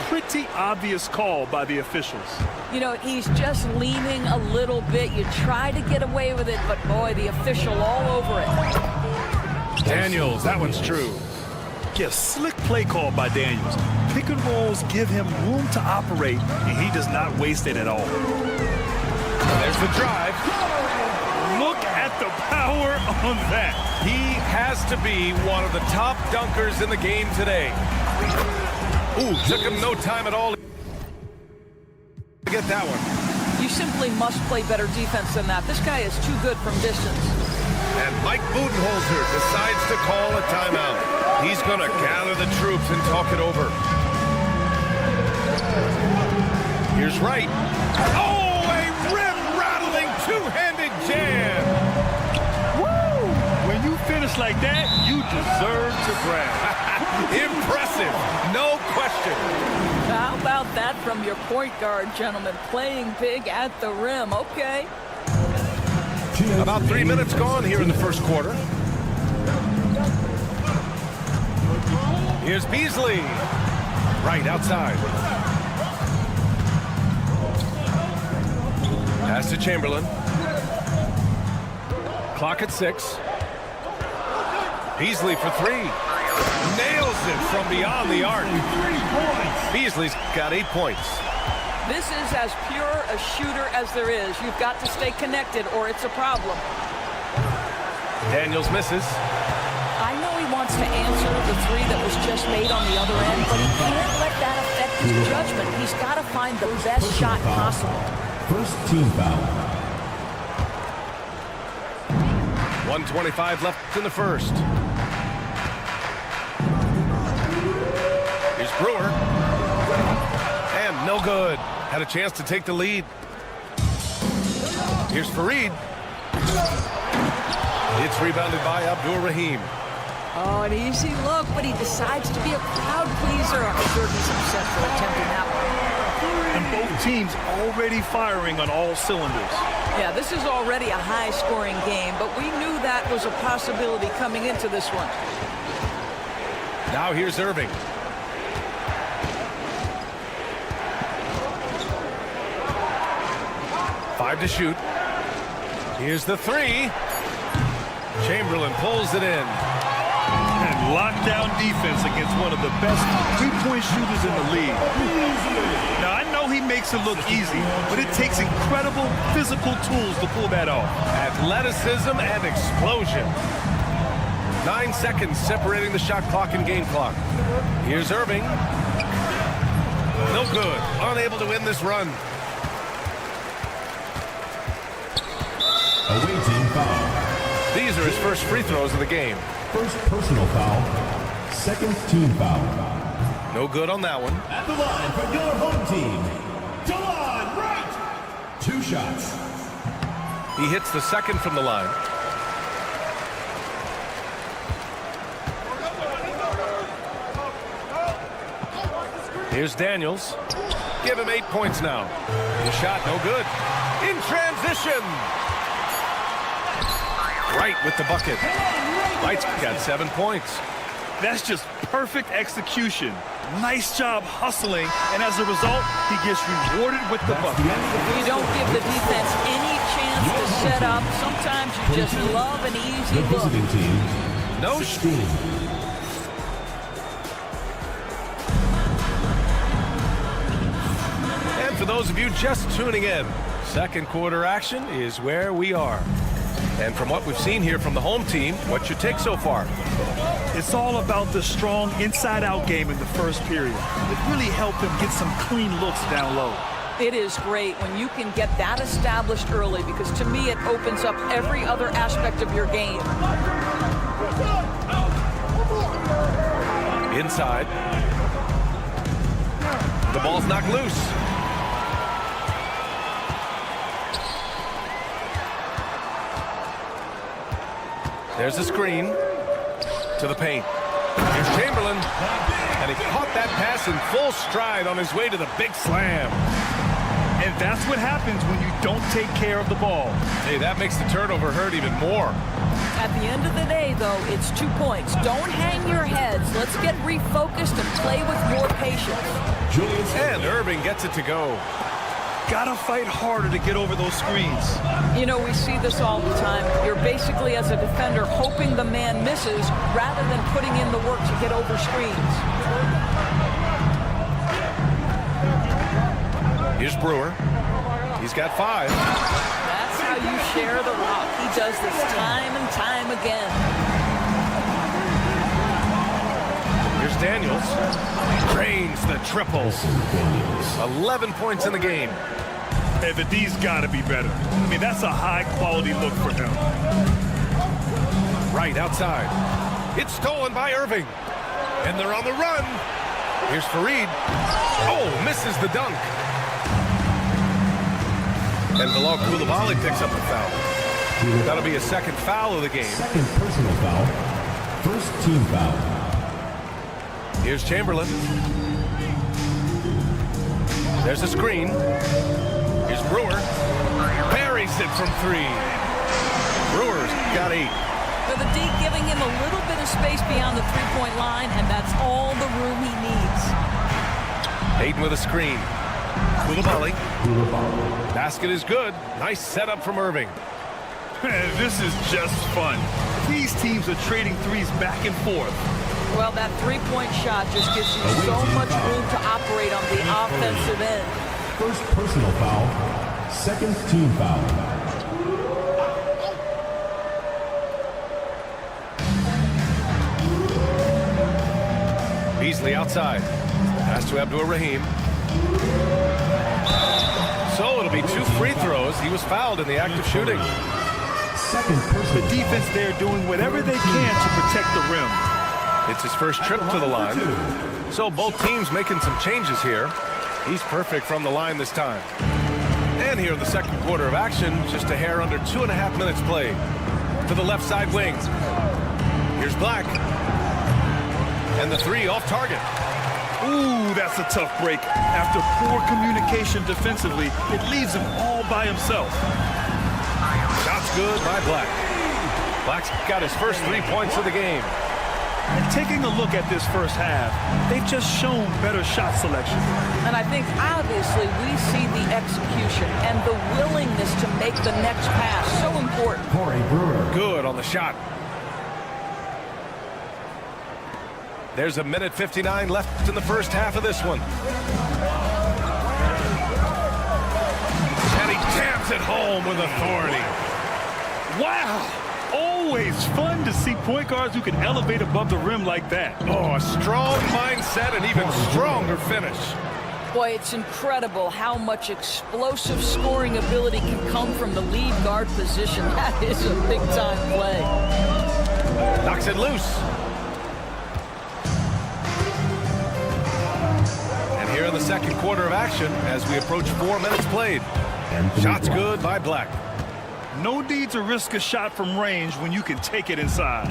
Speaker 8: Pretty obvious call by the officials.
Speaker 7: You know, he's just leaning a little bit. You try to get away with it, but boy, the official all over it.
Speaker 6: Daniels, that one's true.
Speaker 8: Yeah, slick play call by Daniels. Pick and rolls give him room to operate, and he does not waste it at all.
Speaker 6: There's the drive.
Speaker 8: Look at the power on that.
Speaker 6: He has to be one of the top dunkers in the game today. Ooh, took him no time at all to get that one.
Speaker 7: You simply must play better defense than that. This guy is too good from distance.
Speaker 6: And Mike Budenholzer decides to call a timeout. He's going to gather the troops and talk it over. Here's Wright. Oh, a rim-rattling two-handed jam.
Speaker 8: Woo! When you finish like that, you deserve to grab.
Speaker 6: Impressive, no question.
Speaker 7: How about that from your point guard, gentlemen? Playing big at the rim. Okay.
Speaker 6: About 3 minutes gone here in the first quarter. Here's Beasley. Right outside. Pass to Chamberlain. Clock at 6. Beasley for 3. Nails it from beyond the arc. Beasley's got 8 points.
Speaker 7: This is as pure a shooter as there is. You've got to stay connected or it's a problem.
Speaker 6: Daniels misses.
Speaker 7: I know he wants to answer the three that was just made on the other end, but he can't let that affect his judgment. He's got to find the best shot possible.
Speaker 2: First team foul.
Speaker 6: 1:25 left in the first. Here's Brewer. And no good. Had a chance to take the lead. Here's Fareed. It's rebounded by Abdur-Rahim.
Speaker 7: Oh, an easy look, but he decides to be a crowd pleaser. I'm sure he's upset for attempting that one.
Speaker 8: And both teams already firing on all cylinders.
Speaker 7: Yeah, this is already a high-scoring game, but we knew that was a possibility coming into this one.
Speaker 6: Now here's Irving. Five to shoot. Here's the three. Chamberlain pulls it in.
Speaker 8: And lockdown defense against one of the best three-point shooters in the league. Now, I know he makes it look easy, but it takes incredible physical tools to pull that off.
Speaker 6: Athleticism and explosion. 9 seconds separating the shot clock and game clock. Here's Irving. No good. Unable to win this run.
Speaker 2: Away team foul.
Speaker 6: These are his first free throws of the game.
Speaker 2: First personal foul. Second team foul.
Speaker 6: No good on that one.
Speaker 2: At the line for your home team, Delon Wright. 2 shots.
Speaker 6: He hits the second from the line. Here's Daniels. Give him 8 points now. The shot no good. In transition. Wright with the bucket. Wright's got 7 points.
Speaker 8: That's just perfect execution. Nice job hustling, and as a result, he gets rewarded with the bucket.
Speaker 7: You don't give the defense any chance to set up. Sometimes you just love an easy
Speaker 2: The
Speaker 7: look.
Speaker 2: visiting team,
Speaker 6: No
Speaker 2: 16.
Speaker 6: And for those of you just tuning in, second quarter action is where we are. And from what we've seen here from the home team, what's your take so far?
Speaker 8: It's all about the strong inside-out game in the first period. It really helped them get some clean looks down low.
Speaker 7: It is great when you can get that established early because to me it opens up every other aspect of your game.
Speaker 6: Inside. The ball's knocked loose. There's a screen to the paint. Here's Chamberlain. And he caught that pass in full stride on his way to the big slam.
Speaker 8: And that's what happens when you don't take care of the ball.
Speaker 6: Hey, that makes the turnover hurt even more.
Speaker 7: At the end of the day, though, it's 2 points. Don't hang your heads. Let's get refocused and play with more patience.
Speaker 6: And Irving gets it to go.
Speaker 8: Gotta fight harder to get over those screens.
Speaker 7: You know, we see this all the time. You're basically, as a defender, hoping the man misses rather than putting in the work to get over screens.
Speaker 6: Here's Brewer. He's got 5.
Speaker 7: That's how you share the rock. He does this time and time again.
Speaker 6: Here's Daniels. Drains the triple. 11 points in the game.
Speaker 8: Hey, the D's gotta be better. I mean, that's a high-quality look for him.
Speaker 6: Right outside. It's stolen by Irving. And they're on the run. Here's Fareed. Oh, misses the dunk. And Bilal Coulibaly picks up the foul. That'll be a second foul of the game.
Speaker 2: Second personal foul. First team foul.
Speaker 6: Here's Chamberlain. There's a screen. Here's Brewer. Buries it from 3. Brewer's got 8.
Speaker 7: For the D, giving him a little bit of space beyond the three-point line, and that's all the room he needs.
Speaker 6: Hayden with a screen. Coulibaly. Basket is good. Nice setup from Irving.
Speaker 8: This is just fun. These teams are trading threes back and forth.
Speaker 7: Well, that three-point shot just gives you so much room to operate on the offensive end.
Speaker 2: First personal foul. Second team foul.
Speaker 6: Beasley outside. Pass to Abdur-Rahim. So it'll be 2 free throws. He was fouled in the act of shooting.
Speaker 2: Second personal
Speaker 8: The defense there doing whatever they can to protect the rim.
Speaker 6: It's his first trip to the line. So both teams making some changes here. He's perfect from the line this time. And here in the second quarter of action, just a hair under 2.5 minutes played. To the left side wing. Here's Black. And the 3 off target.
Speaker 8: Ooh, that's a tough break. After poor communication defensively, it leaves him all by himself.
Speaker 6: Shots good by Black. Black's got his first 3 points of the game.
Speaker 8: And taking a look at this first half, they've just shown better shot selection.
Speaker 7: And I think, obviously, we see the execution and the willingness to make the next pass so important.
Speaker 2: Corey Brewer.
Speaker 6: Good on the shot. There's 1:59 left in the first half of this one. And he jams it home with authority.
Speaker 8: Wow! Always fun to see point guards who can elevate above the rim like that.
Speaker 6: Oh, a strong mindset and even stronger finish.
Speaker 7: Boy, it's incredible how much explosive scoring ability can come from the lead guard position. That is a big-time play.
Speaker 6: Knocks it loose. And here in the second quarter of action, as we approach 4 minutes played. Shots good by Black.
Speaker 8: No need to risk a shot from range when you can take it inside.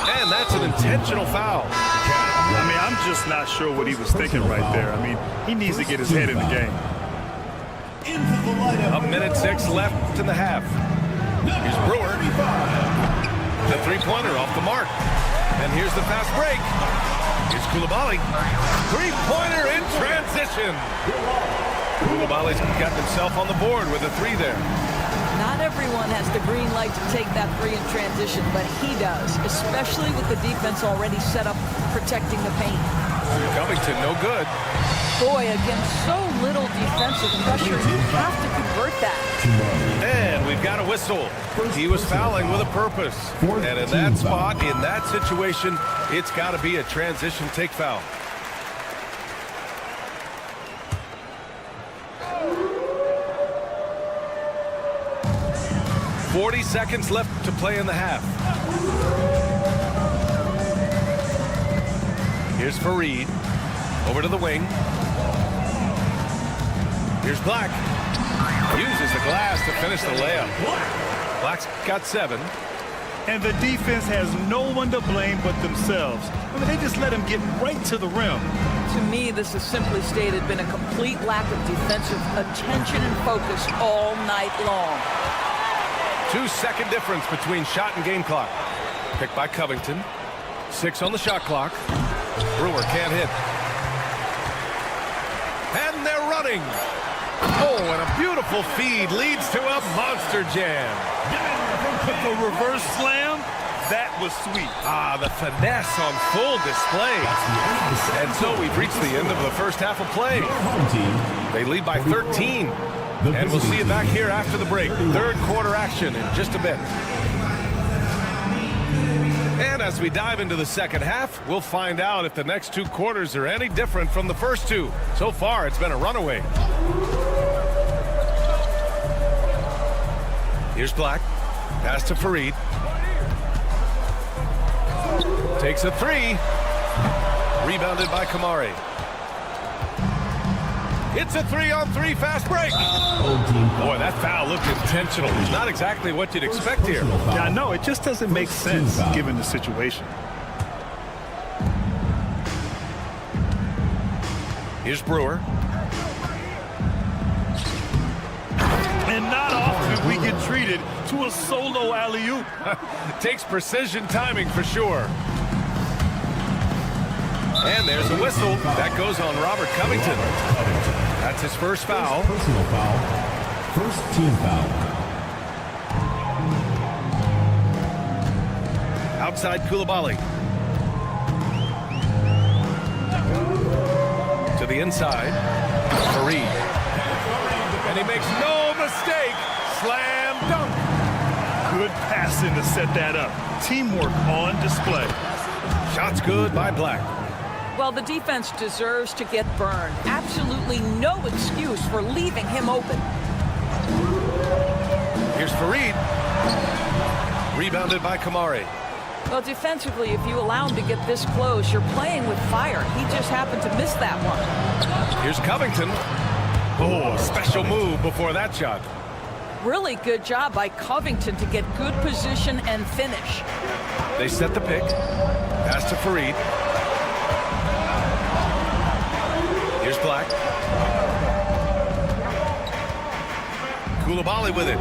Speaker 6: And that's an intentional foul.
Speaker 8: I mean, I'm just not sure what he was thinking right there. I mean, he needs to get his head in the game.
Speaker 6: A 1:06 left in the half. Here's Brewer. The three-pointer off the mark. And here's the fast break. Here's Coulibaly. Three-pointer in transition. Coulibaly's got himself on the board with a 3 there.
Speaker 7: Not everyone has the green light to take that 3 in transition, but he does, especially with the defense already set up protecting the paint.
Speaker 6: Covington, no good.
Speaker 7: Boy, against so little defensive pressure, you have to convert that.
Speaker 6: And we've got a whistle. He was fouling with a purpose. And in that spot, in that situation, it's got to be a transition take foul. "40 seconds left to play in the half. Here's Fareed. Over to the wing. Here's Black. Uses the glass to finish the layup. Black's got 7.
Speaker 8: And the defense has no one to blame but themselves. I mean, they just let him get right to the rim.
Speaker 7: To me, this has simply stated been a complete lack of defensive attention and focus all night long.
Speaker 6: 2-second difference between shot and game clock. Picked by Covington. 6 on the shot clock. Brewer can't hit. And they're running. Oh, and a beautiful feed leads to a monster jam.
Speaker 8: The reverse slam, that was sweet.
Speaker 6: Ah, the finesse on full display. And so we've reached the end of the first half of play. They lead by 13. And we'll see you back here after the break. Third quarter action in just a bit. And as we dive into the second half, we'll find out if the next 2 quarters are any different from the first 2. So far, it's been a runaway. Here's Black. Pass to Fareed. Takes a 3. Rebounded by Kamari. It's a 3-on-3 fast break. Boy, that foul looked intentional. Not exactly what you'd expect here.
Speaker 8: Yeah, no, it just doesn't make sense given the situation.
Speaker 6: Here's Brewer.
Speaker 8: And not often we get treated to a solo alley-oop.
Speaker 6: Takes precision timing for sure. And there's a whistle. That goes on Robert Covington. That's his first foul.
Speaker 2: Personal foul. First team foul.
Speaker 6: Outside Koulibaly. To the inside. Fareed. And he makes no mistake. Slam dunk.
Speaker 8: Good passing to set that up. Teamwork on display.
Speaker 6: Shots good by Black.
Speaker 7: Well, the defense deserves to get burned. Absolutely no excuse for leaving him open.
Speaker 6: Here's Fareed. Rebounded by Kamari.
Speaker 7: Well, defensively, if you allow him to get this close, you're playing with fire. He just happened to miss that one.
Speaker 6: Here's Covington. Oh, a special move before that shot.
Speaker 7: Really good job by Covington to get good position and finish.
Speaker 6: They set the pick. Pass to Fareed. Here's Black. Koulibaly with it.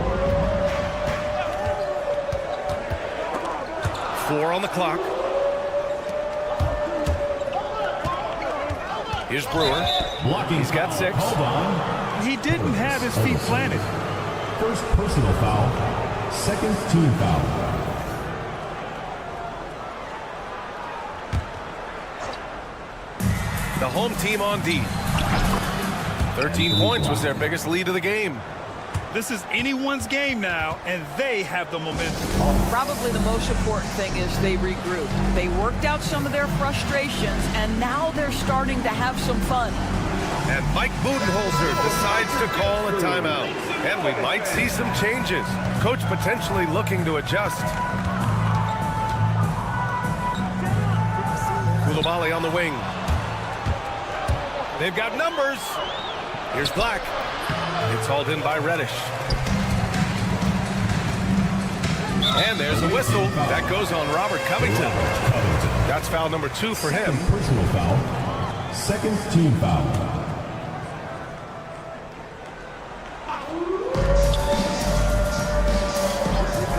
Speaker 6: 4 on the clock. Here's Brewer.
Speaker 2: Blocking.
Speaker 6: He's got 6.
Speaker 2: Hold on.
Speaker 8: He didn't have his feet planted.
Speaker 2: First personal foul. Second team foul.
Speaker 6: The home team on D. 13 points was their biggest lead of the game.
Speaker 8: This is anyone's game now, and they have the momentum.
Speaker 7: Probably the most important thing is they regrouped. They worked out some of their frustrations, and now they're starting to have some fun.
Speaker 6: And Mike Budenholzer decides to call a timeout. And we might see some changes. Coach potentially looking to adjust. Koulibaly on the wing. They've got numbers. Here's Black. It's hauled in by Reddish. And there's a whistle. That goes on Robert Covington. That's foul number 2 for him.
Speaker 2: Personal foul. Second team foul.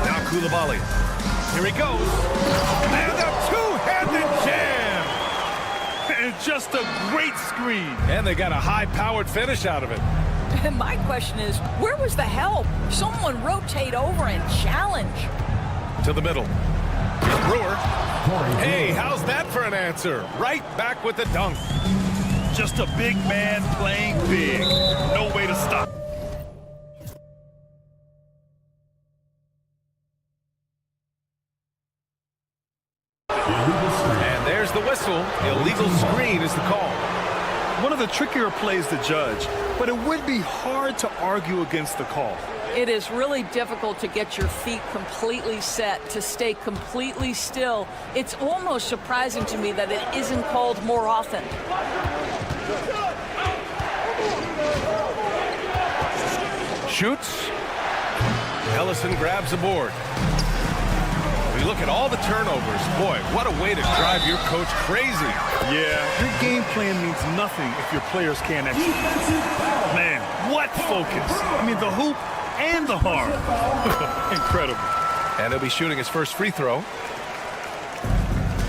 Speaker 6: Now Koulibaly. Here he goes. And a two-handed jam.
Speaker 8: And just a great screen.
Speaker 6: And they got a high-powered finish out of it.
Speaker 7: And my question is, where was the help? Someone rotate over and challenge.
Speaker 6: To the middle. Here's Brewer. Hey, how's that for an answer? Right back with the dunk.
Speaker 8: Just a big man playing big. No way to stop.
Speaker 6: And there's the whistle. Illegal screen is the call.
Speaker 8: One of the trickier plays to judge, but it would be hard to argue against the call.
Speaker 7: It is really difficult to get your feet completely set, to stay completely still. It's almost surprising to me that it isn't called more often.
Speaker 6: Shoots. Ellison grabs the board. We look at all the turnovers. Boy, what a way to drive your coach crazy.
Speaker 8: Yeah, your game plan means nothing if your players can't execute. Man, what focus. I mean, the hoop and the harm. Incredible.
Speaker 6: And he'll be shooting his first free throw.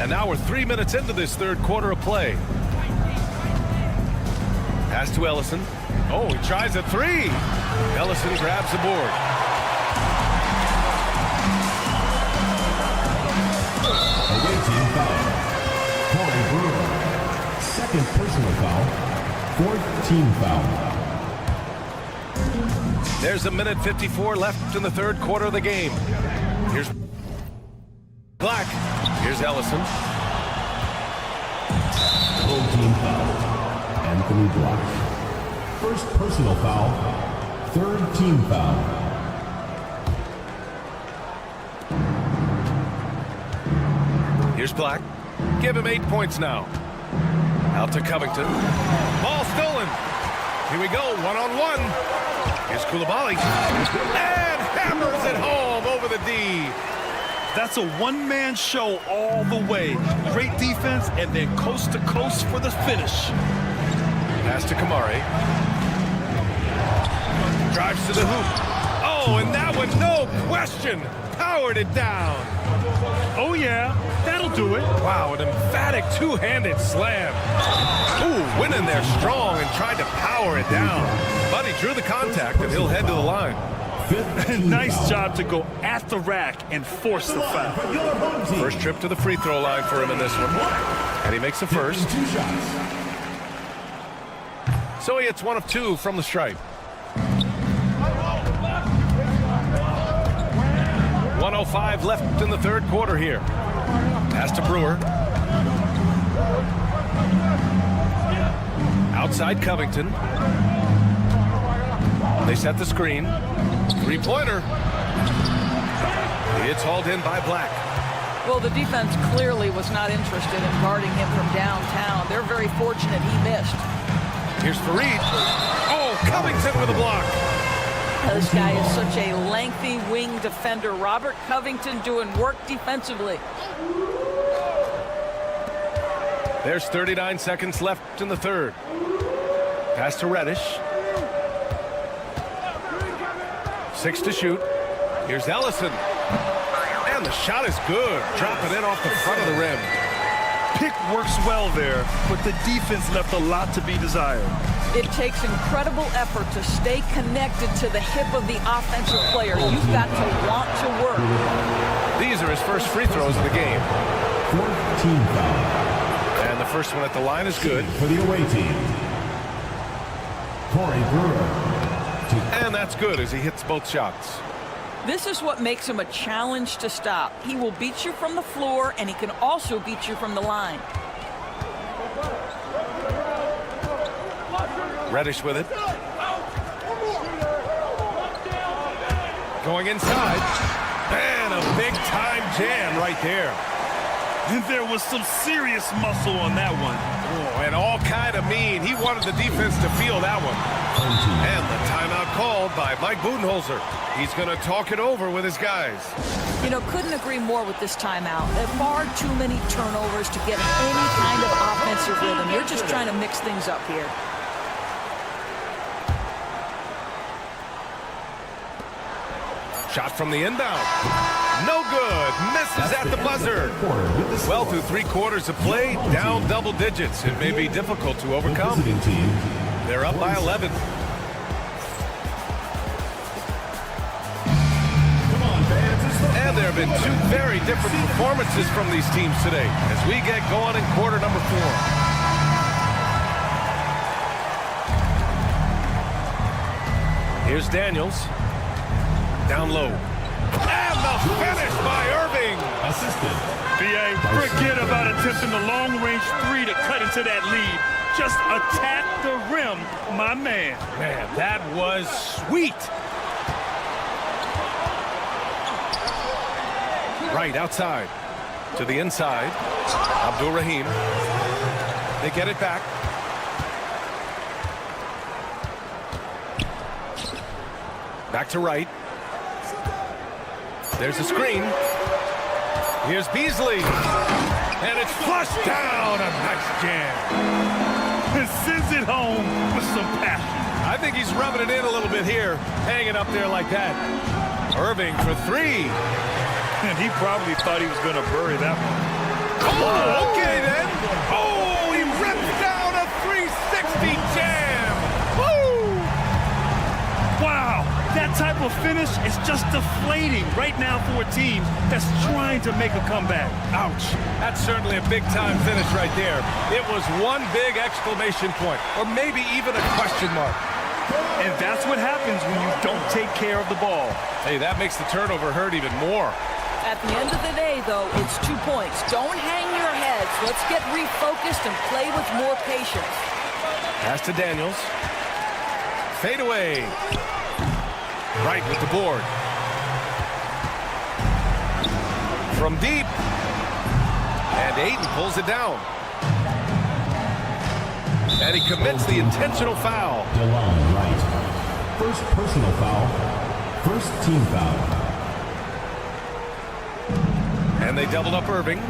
Speaker 6: And now we're 3 minutes into this third quarter of play. Pass to Ellison. Oh, he tries a 3. Ellison grabs the board.
Speaker 2: Away team foul. Corey Brewer. Second personal foul. Fourth team foul.
Speaker 6: There's a minute 54 left in the third quarter of the game. Here's Black. Here's Ellison.
Speaker 2: Full team foul. Anthony Black. First personal foul. Third team foul.
Speaker 6: Here's Black. Give him 8 points now. Out to Covington. Ball stolen. Here we go, one-on-one. Here's Koulibaly. And hammers it home over the D.
Speaker 8: That's a one-man show all the way. Great defense and then coast to coast for the finish.
Speaker 6: Pass to Kamari. Drives to the hoop. Oh, and that one, no question, powered it down.
Speaker 8: Oh, yeah, that'll do it.
Speaker 6: Wow, an emphatic two-handed slam. Ooh, went in there strong and tried to power it down. But he drew the contact, and he'll head to the line.
Speaker 8: Nice job to go at the rack and force the foul.
Speaker 6: First trip to the free throw line for him in this one. And he makes the first. So he hits 1 of 2 from the stripe. 1:05 left in the third quarter here. Pass to Brewer. Outside Covington. They set the screen. Three-pointer. It's hauled in by Black.
Speaker 7: Well, the defense clearly was not interested in guarding him from downtown. They're very fortunate he missed.
Speaker 6: Here's Fareed. Oh, Covington with a block.
Speaker 7: This guy is such a lengthy wing defender. Robert Covington doing work defensively.
Speaker 6: There's 39 seconds left in the third. Pass to Reddish. 6 to shoot. Here's Ellison. And the shot is good. Dropping in off the front of the rim.
Speaker 8: Pick works well there, but the defense left a lot to be desired.
Speaker 7: It takes incredible effort to stay connected to the hip of the offensive player. You've got to want to work.
Speaker 6: These are his first free throws of the game.
Speaker 2: 14 foul.
Speaker 6: And the first one at the line is good.
Speaker 2: For the away team, Corey Brewer.
Speaker 6: And that's good as he hits both shots.
Speaker 7: This is what makes him a challenge to stop. He will beat you from the floor, and he can also beat you from the line.
Speaker 6: Reddish with it. Going inside. And a big-time jam right there.
Speaker 8: And there was some serious muscle on that one.
Speaker 6: Oh, and all kind of mean. He wanted the defense to feel that one. And the timeout called by Mike Budenholzer. He's going to talk it over with his guys.
Speaker 7: You know, couldn't agree more with this timeout. There are far too many turnovers to get any kind of offensive rhythm. You're just trying to mix things up here.
Speaker 6: Shot from the inbound. No good. Misses at the buzzer. Well, through 3 quarters of play, down double digits. It may be difficult to overcome. They're up by 11. And there have been 2 very different performances from these teams today as we get going in quarter number 4. Here's Daniels. Down low. And the finish by Irving.
Speaker 2: Assisted.
Speaker 8: B.A., forget about attempting the long-range 3 to cut into that lead. Just attack the rim, my man.
Speaker 6: Man, that was sweet. Right outside. To the inside. Abdul Rahim. They get it back. Back to right. There's a screen. Here's Beasley. And it's flushed down. A nice jam.
Speaker 8: And sends it home with some passion.
Speaker 6: I think he's rubbing it in a little bit here. Hanging up there like that. Irving for 3.
Speaker 8: And he probably thought he was going to bury that one.
Speaker 6: Oh, okay then. Oh, he rips down a 360 jam. Woo!
Speaker 8: Wow, that type of finish is just deflating right now for a team that's trying to make a comeback.
Speaker 6: Ouch. That's certainly a big-time finish right there. It was one big exclamation point, or maybe even a question mark.
Speaker 8: And that's what happens when you don't take care of the ball.
Speaker 6: Hey, that makes the turnover hurt even more.
Speaker 7: At the end of the day, though, it's 2 points. Don't hang your heads. Let's get refocused and play with more patience.
Speaker 6: Pass to Daniels. Fade away. Right with the board. From deep. And Ayton pulls it down. And he commits the intentional foul.
Speaker 2: DeLon Wright. First personal foul. First team foul.
Speaker 6: And they doubled up Irving.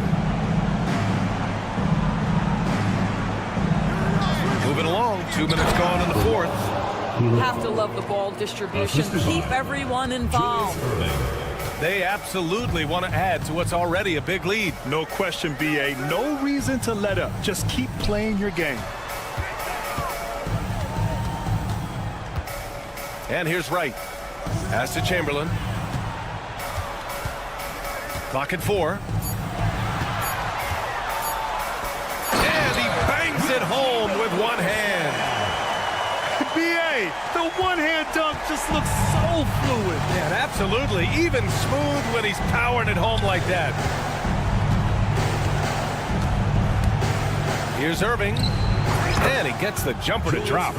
Speaker 6: Moving along. 2 minutes gone in the fourth.
Speaker 7: Have to love the ball distribution. Keep everyone involved.
Speaker 6: They absolutely want to add to what's already a big lead.
Speaker 8: No question, B.A. No reason to let up. Just keep playing your game.
Speaker 6: And here's Wright. Pass to Chamberlain. Clock at 4. And he bangs it home with one hand.
Speaker 8: B.A., the one-hand dunk just looks so fluid.
Speaker 6: Yeah, absolutely. Even smooth when he's powering it home like that. Here's Irving. And he gets the jumper to drop.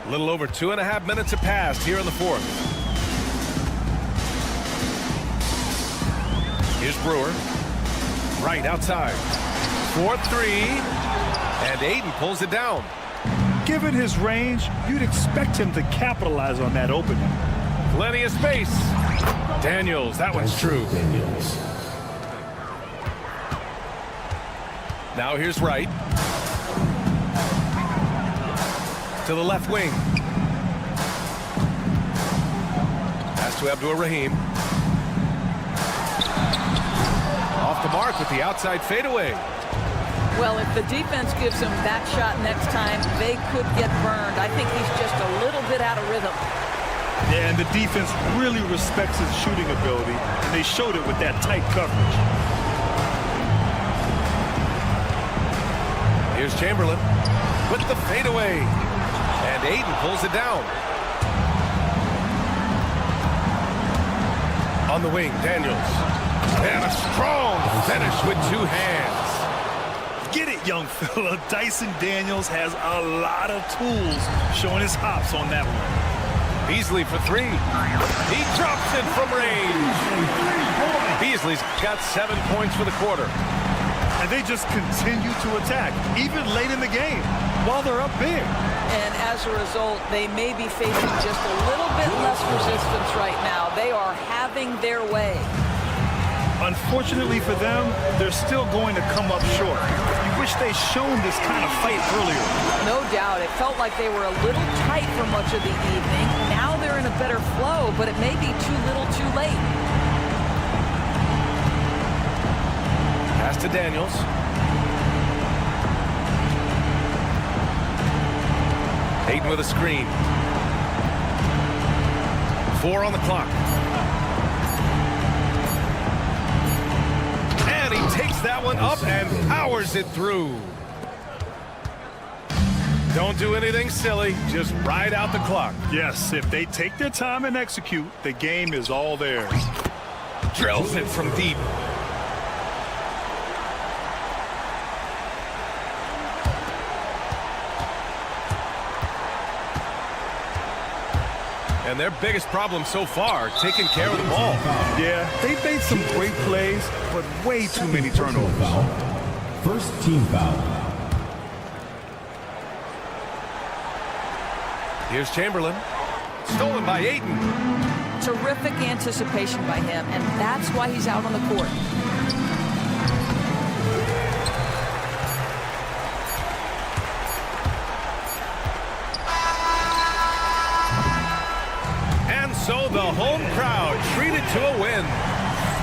Speaker 6: A little over 2.5 minutes have passed here in the fourth. Here's Brewer. Right outside. 4-3. And Ayton pulls it down.
Speaker 8: Given his range, you'd expect him to capitalize on that opening.
Speaker 6: Plenty of space. Daniels, that one's true.
Speaker 2: Daniels.
Speaker 6: Now here's Wright. To the left wing. Pass to Abdur-Rahim. Off the mark with the outside fadeaway.
Speaker 7: Well, if the defense gives him that shot next time, they could get burned. I think he's just a little bit out of rhythm.
Speaker 8: Yeah, and the defense really respects his shooting ability, and they showed it with that tight coverage.
Speaker 6: Here's Chamberlain with the fadeaway. And Ayton pulls it down. On the wing, Daniels. And a strong finish with 2 hands.
Speaker 8: Get it, young fella. Dyson Daniels has a lot of tools, showing his hops on that one.
Speaker 6: Beasley for 3. He drops it from range. Beasley's got 7 points for the quarter.
Speaker 8: And they just continue to attack, even late in the game, while they're up big.
Speaker 7: And as a result, they may be facing just a little bit less resistance right now. They are having their way.
Speaker 8: Unfortunately for them, they're still going to come up short. You wish they'd shown this kind of fight earlier.
Speaker 7: No doubt. It felt like they were a little tight for much of the evening. Now they're in a better flow, but it may be too little too late.
Speaker 6: Pass to Daniels. Ayton with a screen. 4 on the clock. And he takes that one up and powers it through. Don't do anything silly. Just ride out the clock.
Speaker 8: Yes, if they take their time and execute, the game is all theirs.
Speaker 6: Drills it from deep. And their biggest problem so far, taking care of the ball.
Speaker 8: Yeah, they've made some great plays, but way too many turnovers.
Speaker 2: Foul. First team foul.
Speaker 6: Here's Chamberlain. Stolen by Ayton.
Speaker 7: Terrific anticipation by him, and that's why he's out on the court.
Speaker 6: So the home crowd treated to a win.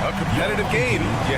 Speaker 6: A competitive game. Yeah.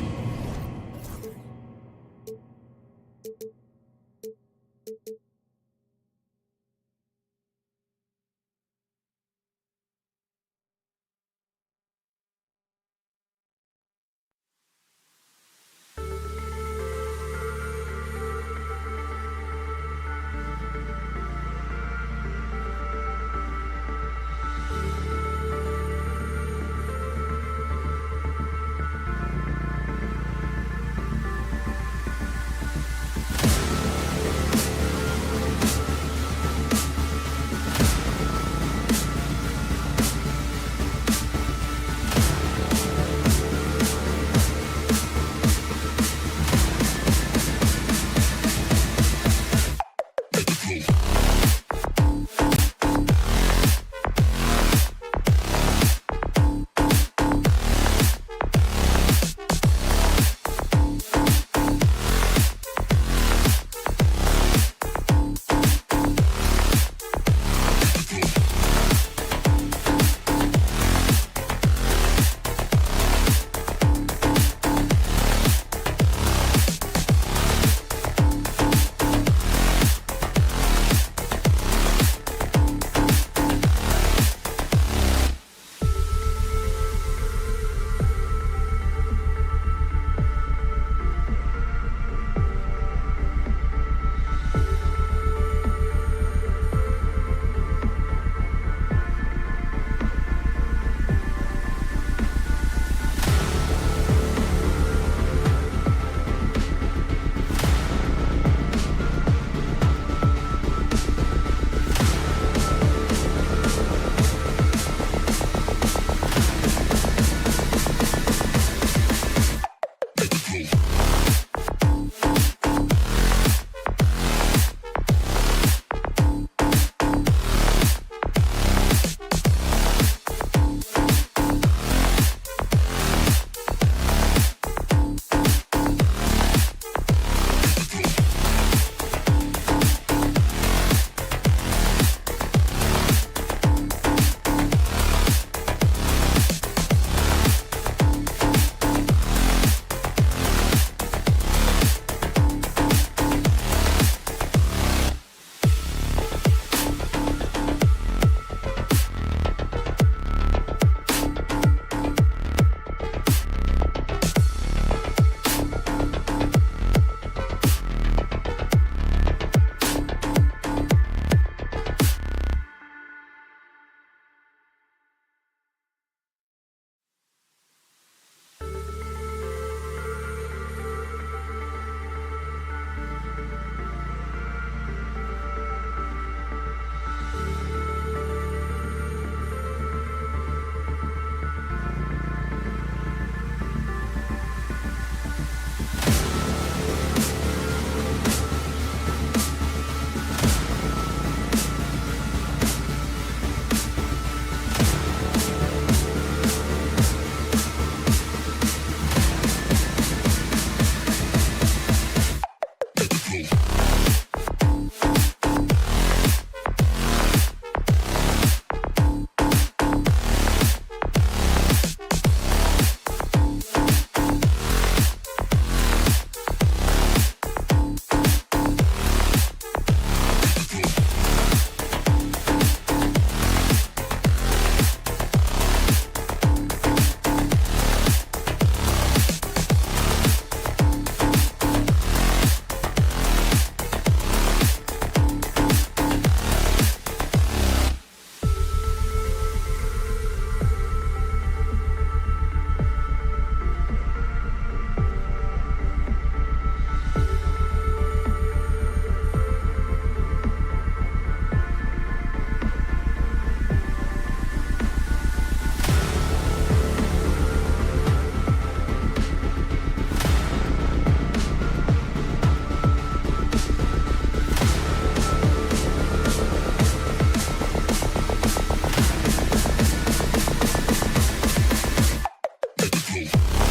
Speaker 1: Hey.